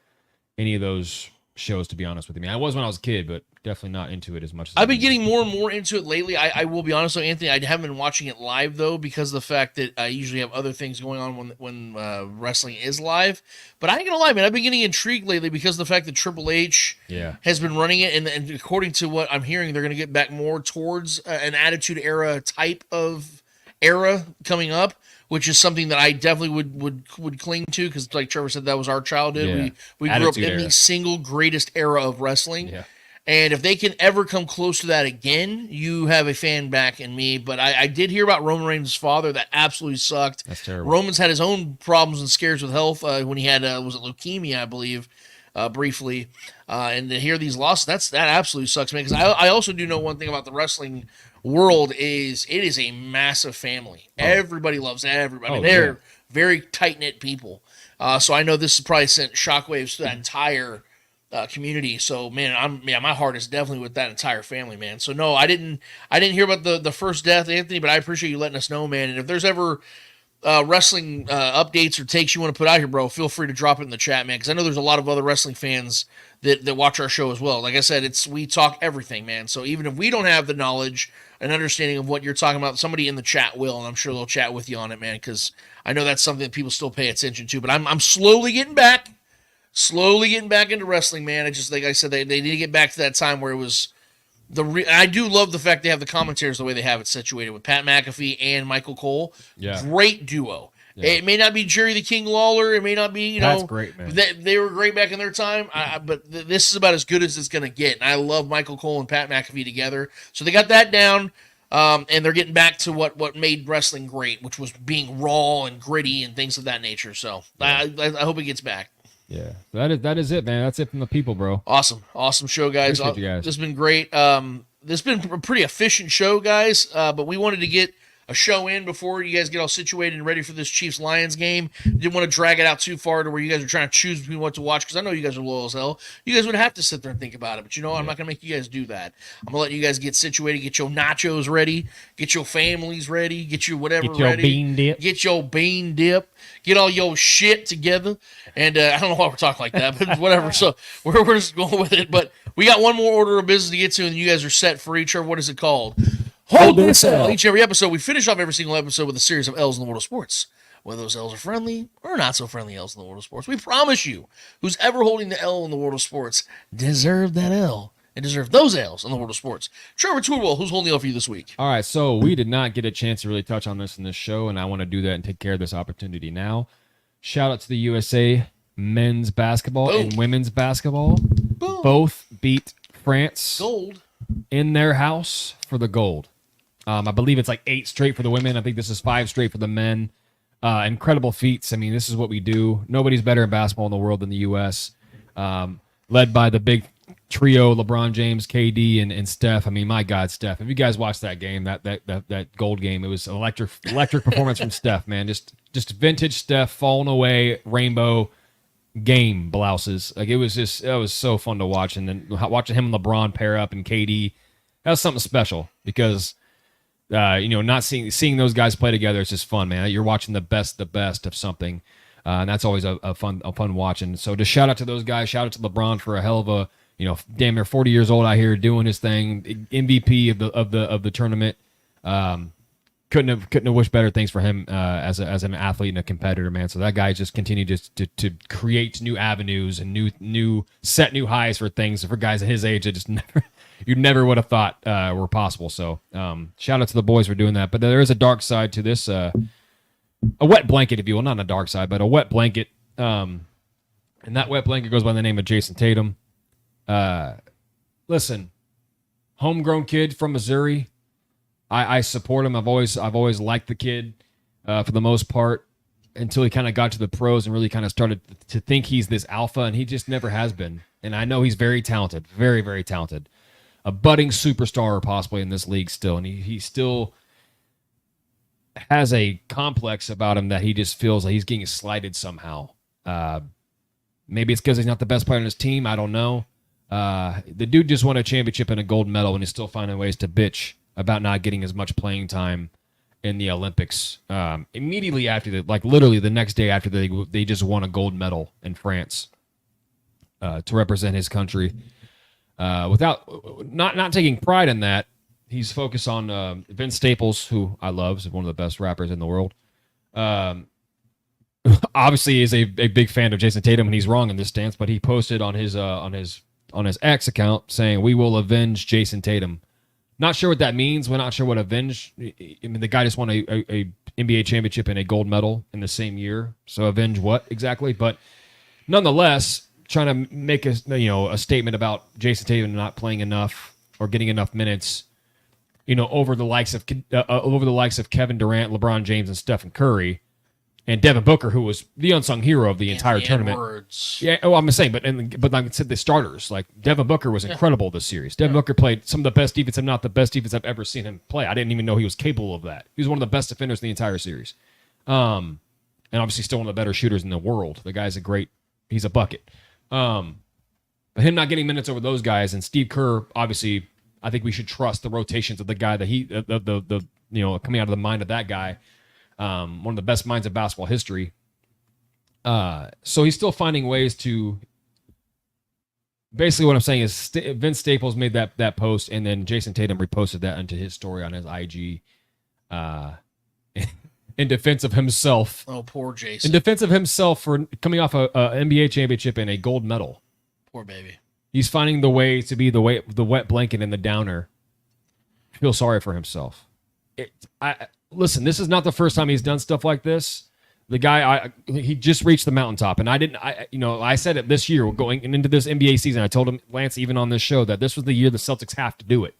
any of those shows, to be honest with you. I mean, I was when I was a kid, but definitely not into it as much as I've been getting more and more into it lately. I will be honest with Anthony, I haven't been watching it live though, because of the fact that I usually have other things going on when wrestling is live. But I ain't gonna lie, man, I've been getting intrigued lately because of the fact that Triple H has been running it, and according to what I'm hearing, they're gonna get back more towards an Attitude Era type of era coming up, which is something that I definitely would cling to, because like Trevor said, that was our childhood. Yeah. We grew up in the single greatest era of wrestling. Yeah. And if they can ever come close to that again, you have a fan back in me. But I did hear about Roman Reigns' father. That absolutely sucked. That's terrible. Roman's had his own problems and scares with health when he had, was it leukemia, I believe, briefly. And to hear these losses, that absolutely sucks, man. Because I also do know one thing about the wrestling world is it is a massive family. Everybody loves everybody. They're very tight-knit people. So I know this has probably sent shockwaves to that entire community. So man, my heart is definitely with that entire family, man. So no, I didn't hear about the first death, Anthony, but I appreciate you letting us know, man. And if there's ever wrestling updates or takes you want to put out here, bro, feel free to drop it in the chat, man, because I know there's a lot of other wrestling fans that watch our show as well. Like I said, we talk everything, man. So even if we don't have the knowledge and understanding of what you're talking about, somebody in the chat will, and I'm sure they'll chat with you on it, man, because I know that's something that people still pay attention to. But I'm slowly getting back into wrestling, man. It's just like I said, they need to get back to that time where it was I do love the fact they have the commentators the way they have it situated with Pat McAfee and Michael Cole. Yeah. Great duo. It may not be Jerry the King Lawler. It may not be, That's great, man. They were great back in their time. But this is about as good as it's going to get. And I love Michael Cole and Pat McAfee together. So they got that down. And they're getting back to what made wrestling great, which was being raw and gritty and things of that nature. So I hope it gets back. Yeah, that is it, man. That's it from the people, bro. Awesome show, guys. Appreciate you guys. This has been great. This has been a pretty efficient show, guys. But we wanted to get a show in before you guys get all situated and ready for this Chiefs-Lions game. Didn't want to drag it out too far to where you guys are trying to choose between what to watch, because I know you guys are loyal as hell. You guys would have to sit there and think about it, but I'm not going to make you guys do that. I'm going to let you guys get situated, get your nachos ready, get your families ready, get your whatever Get your ready. bean dip. Get your bean dip. Get all your shit together. And I don't know why we're talking like that, but whatever. So we're just going with it. But we got one more order of business to get to, and you guys are set for each. Or what is it called? Hold this L. Each and every episode, we finish off every single episode with a series of L's in the world of sports. Whether those L's are friendly or not so friendly L's in the world of sports. We promise you, who's ever holding the L in the world of sports deserve that L and deserve those L's in the world of sports. Trevor Tourwell, who's holding the L for you this week? All right, so we did not get a chance to really touch on this in this show, and I want to do that and take care of this opportunity now. Shout out to the USA men's basketball and women's basketball. Boom. Both beat France Gold in their house for the gold. I believe it's like 8 straight for the women. I think this is 5 straight for the men. Incredible feats. I mean, this is what we do. Nobody's better in basketball in the world than the U.S. Led by the big trio, LeBron James, KD, and Steph. I mean, my God, Steph. If you guys watched that game, that gold game, it was electric performance from Steph, man. Just vintage Steph falling away, rainbow game blouses. Like it was so fun to watch. And then watching him and LeBron pair up and KD, that was something special because not seeing those guys play together, it's just fun, man. You're watching the best of something. And that's always a fun watch. And so just shout out to those guys. Shout out to LeBron for a hell of a, damn near 40 years old out here doing his thing. MVP of the tournament. Couldn't have wished better things for him as an athlete and a competitor, man. So that guy just continued to create new avenues and set new highs for things for guys at his age that just never would have thought were possible. So shout out to the boys for doing that. But there is a dark side to this. A wet blanket, if you will, not a dark side, but a wet blanket. And that wet blanket goes by the name of Jason Tatum. Listen, homegrown kid from Missouri. I support him. I've always liked the kid for the most part until he kind of got to the pros and really kind of started to think he's this alpha, and he just never has been. And I know he's very talented, very, very talented. A budding superstar possibly in this league still, and he still has a complex about him that he just feels like he's getting slighted somehow. Maybe it's because he's not the best player on his team. I don't know. The dude just won a championship and a gold medal, and he's still finding ways to bitch about not getting as much playing time in the Olympics. Immediately after literally the next day after they just won a gold medal in France to represent his country. Without not taking pride in that, he's focused on Vince Staples, who I love, is one of the best rappers in the world. Obviously, is a big fan of Jason Tatum, and he's wrong in this stance. But he posted on his X account saying, "We will avenge Jason Tatum." Not sure what that means. We're not sure what avenge. I mean, the guy just won a NBA championship and a gold medal in the same year. So avenge what exactly? But nonetheless, trying to make a statement about Jason Tatum not playing enough or getting enough minutes, over the likes of Kevin Durant, LeBron James, and Stephen Curry, and Devin Booker, who was the unsung hero of the entire tournament. Edwards. Yeah, I'm saying, but like I said, the starters, like Devin Booker was incredible this series. Devin Booker played some of the best defense, if not the best defense I've ever seen him play. I didn't even know he was capable of that. He was one of the best defenders in the entire series. And obviously still one of the better shooters in the world. The guy's he's a bucket. But him not getting minutes over those guys, and Steve Kerr, obviously, I think we should trust the rotations of the guy that coming out of the mind of that guy. One of the best minds of basketball history. So he's still finding ways to. Basically, what I'm saying is Vince Staples made that post, and then Jason Tatum reposted that into his story on his IG, in defense of himself. Oh, poor Jason. In defense of himself for coming off a NBA championship and a gold medal. Poor baby. He's finding the way to be the wet blanket and the downer. Feel sorry for himself. Listen, this is not the first time he's done stuff like this. The guy, he just reached the mountaintop, and I said it this year going into this NBA season. I told him, Lance, even on this show, that this was the year the Celtics have to do it,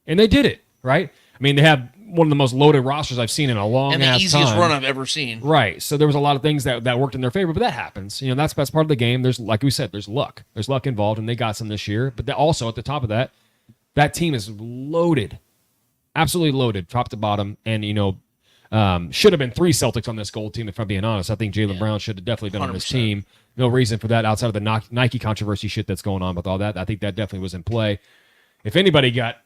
and they did it, right? I mean, they have one of the most loaded rosters I've seen in a long and the easiest run I've ever seen. Right. So there was a lot of things that worked in their favor, but that happens. That's part of the game. There's, like we said, there's luck. There's luck involved, and they got some this year. But also at the top of that team is loaded, absolutely loaded, top to bottom, and should have been 3 Celtics on this gold team, if I'm being honest. I think Jaylen Brown should have definitely been 100%. On this team. No reason for that outside of the Nike controversy shit that's going on with all that. I think that definitely was in play. If anybody got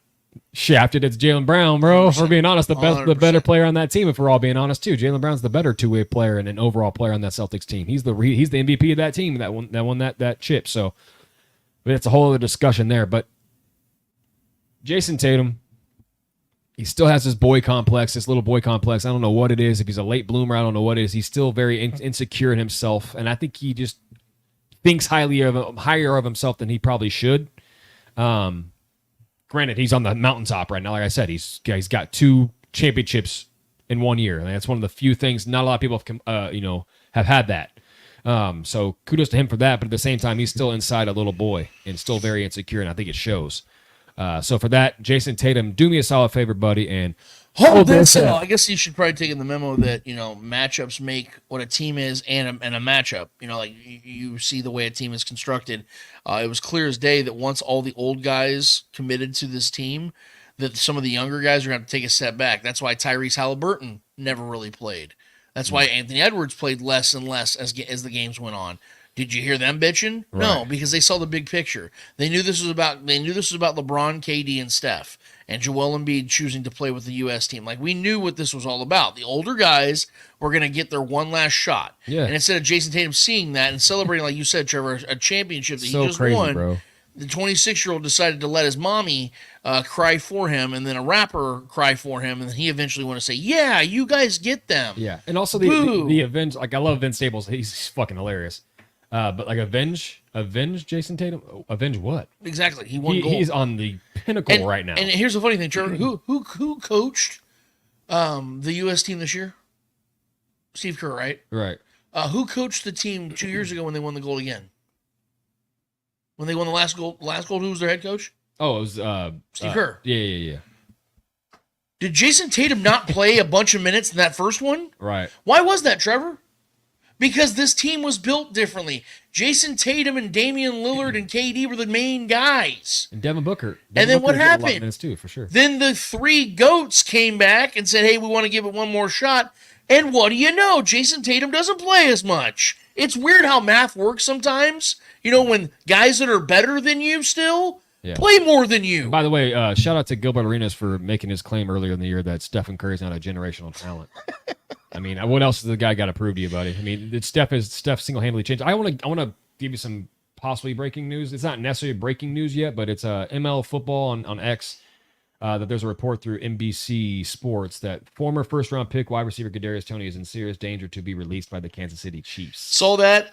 shafted, it's Jaylen Brown, bro. If we're being honest, the better player on that team, if we're all being honest, too. Jaylen Brown's the better two-way player and an overall player on that Celtics team. He's the MVP of that team that won that chip. So it's a whole other discussion there. But Jason Tatum, he still has this boy complex, this little boy complex. I don't know what it is. If he's a late bloomer, I don't know what it is. He's still very insecure in himself, and I think he just thinks higher of himself than he probably should. Granted, he's on the mountaintop right now. Like I said, he's got 2 championships in 1 year. And that's one of the few things. Not a lot of people have had that. So kudos to him for that. But at the same time, he's still inside a little boy and still very insecure, and I think it shows. So for that, Jason Tatum, do me a solid favor, buddy, and hold this up. I guess you should probably take in the memo that matchups make what a team is and a matchup. Like you see the way a team is constructed. It was clear as day that once all the old guys committed to this team, that some of the younger guys are going to have to take a step back. That's why Tyrese Halliburton never really played. That's why Anthony Edwards played less and less as the games went on. Did you hear them bitching? Right. No, because they saw the big picture. They knew this was about LeBron, KD, and Steph, and Joel Embiid choosing to play with the U.S. team. Like, we knew what this was all about. The older guys were going to get their one last shot. Yeah. And instead of Jason Tatum seeing that and celebrating, like you said, Trevor, a championship that he just won, bro. The 26-year-old decided to let his mommy cry for him, and then a rapper cry for him, and he eventually wanted to say, "Yeah, you guys get them." Yeah, and also the Avenge. Like, I love Vince Staples. He's fucking hilarious. But like avenge Jason Tatum. Avenge what? Exactly. He won gold. He's on the pinnacle right now. And here's the funny thing, Trevor. Who coached the U.S. team this year? Steve Kerr, right? Right. Who coached the team 2 years ago when they won the gold again? When they won the last gold, who was their head coach? Oh, it was Steve Kerr. Yeah. Did Jason Tatum not play a bunch of minutes in that first one? Right. Why was that, Trevor? Because this team was built differently. Jason Tatum and Damian Lillard and KD were the main guys. And Devin Booker. And then what happened? Minutes too, for sure. Then the 3 GOATs came back and said, hey, we want to give it one more shot. And what do you know? Jason Tatum doesn't play as much. It's weird how math works sometimes. When guys that are better than you still play more than you. And by the way, shout out to Gilbert Arenas for making his claim earlier in the year that Stephen Curry's not a generational talent. I mean, what else has the guy got to prove to you, buddy? I mean, Steph single-handedly changed. I want to give you some possibly breaking news. It's not necessarily breaking news yet, but it's ML football on X. That there's a report through NBC Sports that former first-round pick wide receiver Kadarius Toney is in serious danger to be released by the Kansas City Chiefs. Saw that,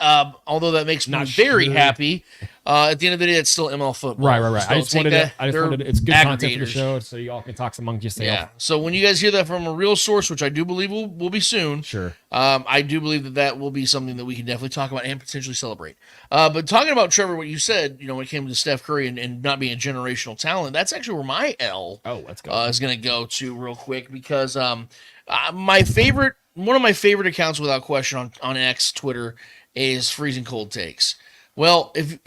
although that makes me very happy. At the end of the day, it's still ML football. Right. I just wanted it's good content for the show, so y'all can talk among yourself. Yeah. So when you guys hear that from a real source, which I do believe will be soon, sure. I do believe that will be something that we can definitely talk about and potentially celebrate. But talking about, Trevor, what you said, when it came to Steph Curry and not being a generational talent, that's actually where my L let's go. Is going to go to real quick because one of my favorite accounts without question on X, Twitter, is Freezing Cold Takes. Well, if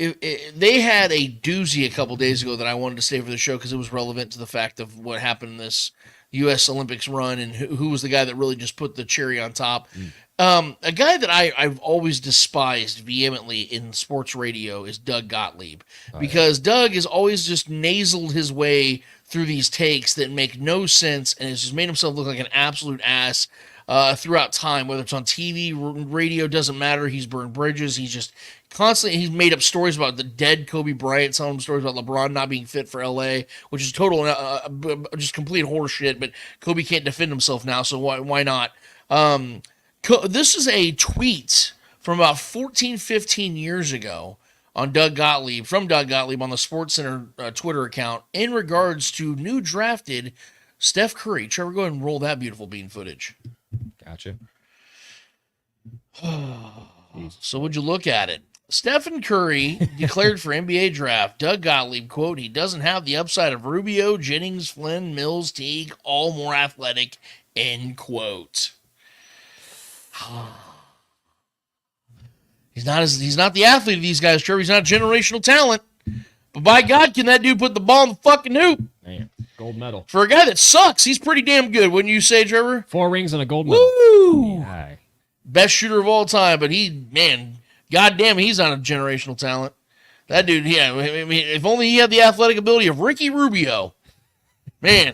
they had a doozy a couple days ago that I wanted to save for the show because it was relevant to the fact of what happened in this U.S. Olympics run and who was the guy that really just put the cherry on top. A guy that I've always despised vehemently in sports radio is Doug Gottlieb because Doug has always just nasaled his way through these takes that make no sense and has just made himself look like an absolute ass throughout time, whether it's on TV, radio, doesn't matter. He's burned bridges. He's just he's made up stories about the dead Kobe Bryant, some stories about LeBron not being fit for LA, which is total, just complete horseshit, but Kobe can't defend himself now, so why not? This is a tweet from about 14, 15 years ago on Doug Gottlieb on the SportsCenter Twitter account in regards to new drafted Steph Curry. Trevor, go ahead and roll that beautiful bean footage. Gotcha. So would you look at it? Stephen Curry declared for NBA draft. Doug Gottlieb, quote, he doesn't have the upside of Rubio, Jennings, Flynn, Mills, Teague, all more athletic, end quote. He's not the athlete of these guys, Trevor. He's not generational talent. But by God, can that dude put the ball in the fucking hoop? Man, gold medal. For a guy that sucks, he's pretty damn good, wouldn't you say, Trevor? 4 rings and a gold medal. Woo! Yeah. Best shooter of all time, but goddamn, he's not a generational talent. That dude, yeah, I mean, if only he had the athletic ability of Ricky Rubio. Man,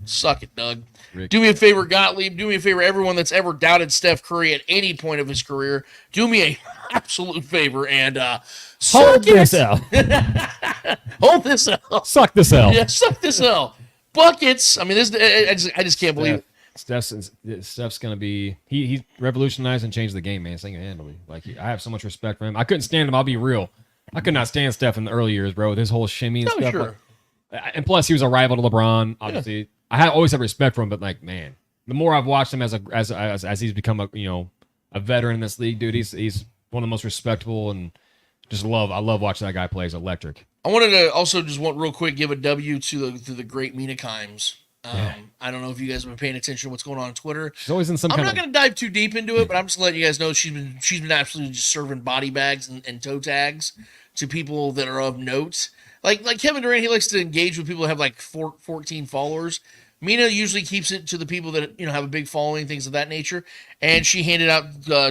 suck it, Doug. Rick. Do me a favor, Gottlieb. Do me a favor, everyone that's ever doubted Steph Curry at any point of his career. Do me a absolute favor and hold this L. Hold this L. Suck this L. Yeah, suck this L. Buckets. I mean, I just can't believe it. Steph's gonna be he revolutionized and changed the game, man, single-handedly. Like I have so much respect for him. I couldn't stand him. I'll be real. I could not stand Steph in the early years, bro. With his whole shimmy and stuff. Sure. And plus, he was a rival to LeBron. Obviously, yeah. I always have respect for him, but like, man, the more I've watched him as he's become a veteran in this league, dude, he's one of the most respectable and I love watching that guy play. He's electric. I wanted to also just real quick give a W to the great Mina Kimes. I don't know if you guys have been paying attention to what's going on Twitter. She's always in some. I'm not going to dive too deep into it, but I'm just letting you guys know she's been absolutely just serving body bags and toe tags to people that are of note. Like Kevin Durant, he likes to engage with people that have like 14 followers. Mina usually keeps it to the people that have a big following, things of that nature. And she handed out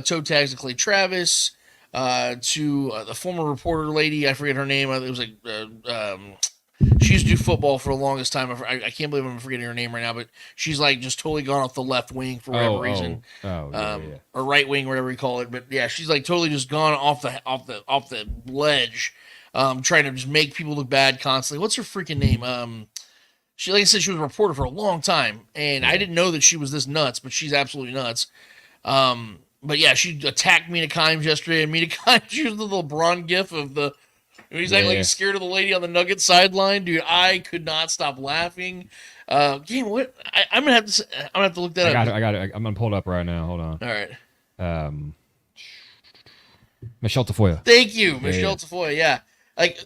toe tags to Clay Travis, to the former reporter lady. I forget her name. It was like. She used to do football for the longest time. I can't believe I'm forgetting her name right now, but she's like just totally gone off the left wing for whatever reason, or right wing, whatever you call it. But yeah, she's like totally just gone off the ledge, trying to just make people look bad constantly. What's her freaking name? She, like I said, she was a reporter for a long time, and I didn't know that she was this nuts, but she's absolutely nuts. But yeah, she attacked Mina Kimes yesterday, and Mina Kimes used the LeBron gif of the. He's like scared of the lady on the Nuggets sideline, dude. I could not stop laughing. What? I'm gonna have to look that up. I got it. I'm gonna pull it up right now. Hold on. All right. Michelle Tafoya. Thank you, Michelle Tafoya. Yeah, like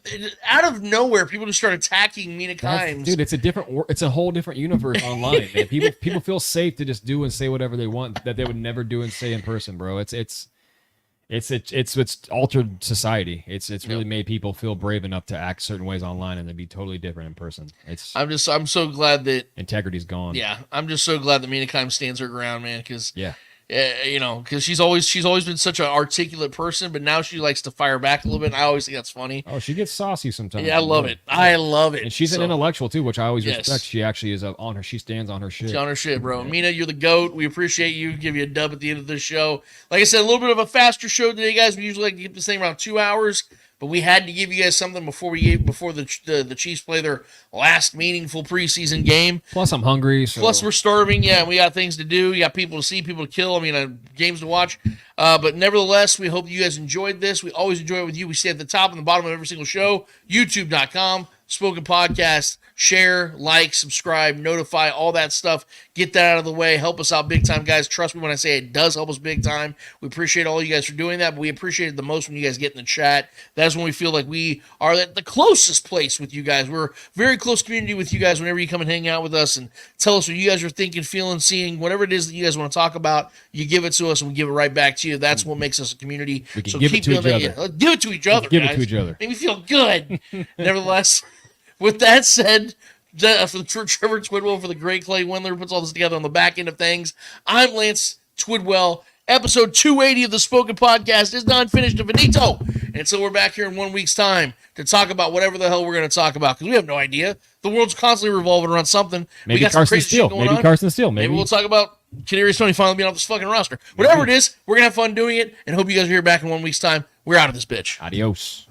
out of nowhere, people just start attacking Mina Kimes. Dude, it's a whole different universe online, man. People feel safe to just do and say whatever they want that they would never do and say in person, bro. It's altered society. It's really made people feel brave enough to act certain ways online and then be totally different in person. I'm so glad that integrity's gone. Yeah, I'm just so glad that Mina Kimes stands her ground, man. Because because she's always been such an articulate person, but now she likes to fire back a little bit. And I always think that's funny. Oh, she gets saucy sometimes. Yeah, I love it. I love it. And she's an intellectual too, which I always respect. She actually is on her. She stands on her shit. She's on her shit, bro. Mina, you're the GOAT. We appreciate you. Give you a dub at the end of the show. Like I said, a little bit of a faster show today, guys. We usually like to keep this thing around 2 hours. But we had to give you guys something before the Chiefs play their last meaningful preseason game. Plus, I'm hungry. Plus, we're starving. Yeah, we got things to do. You got people to see, people to kill. I mean, games to watch. But nevertheless, we hope you guys enjoyed this. We always enjoy it with you. We stay at the top and the bottom of every single show. YouTube.com, Spoken Podcast. Share, like, subscribe, notify, all that stuff. Get that out of the way. Help us out big time, guys. Trust me when I say it does help us big time. We appreciate all you guys for doing that, but we appreciate it the most when you guys get in the chat. That's when we feel like we are at the closest place with you guys. We're a very close community with you guys whenever you come and hang out with us and tell us what you guys are thinking, feeling, seeing, whatever it is that you guys want to talk about. You give it to us and we give it right back to you. That's what makes us a community. We can give it to each other. Yeah. Give it to each other, Give it to each other. Make me feel good. Nevertheless, with that said, for Trevor Twidwell, for the great Clay Windler, who puts all this together on the back end of things, I'm Lance Twidwell. Episode 280 of the Spoken Podcast is not finished and finito. And so we're back here in 1 week's time to talk about whatever the hell we're going to talk about, because we have no idea. The world's constantly revolving around something. Maybe we got Carson some crazy Steele. shit going Maybe on. Carson Steele. Maybe we'll talk about Kadarius Toney finally being off this fucking roster. Whatever it is, we're going to have fun doing it, and hope you guys are here back in 1 week's time. We're out of this bitch. Adios.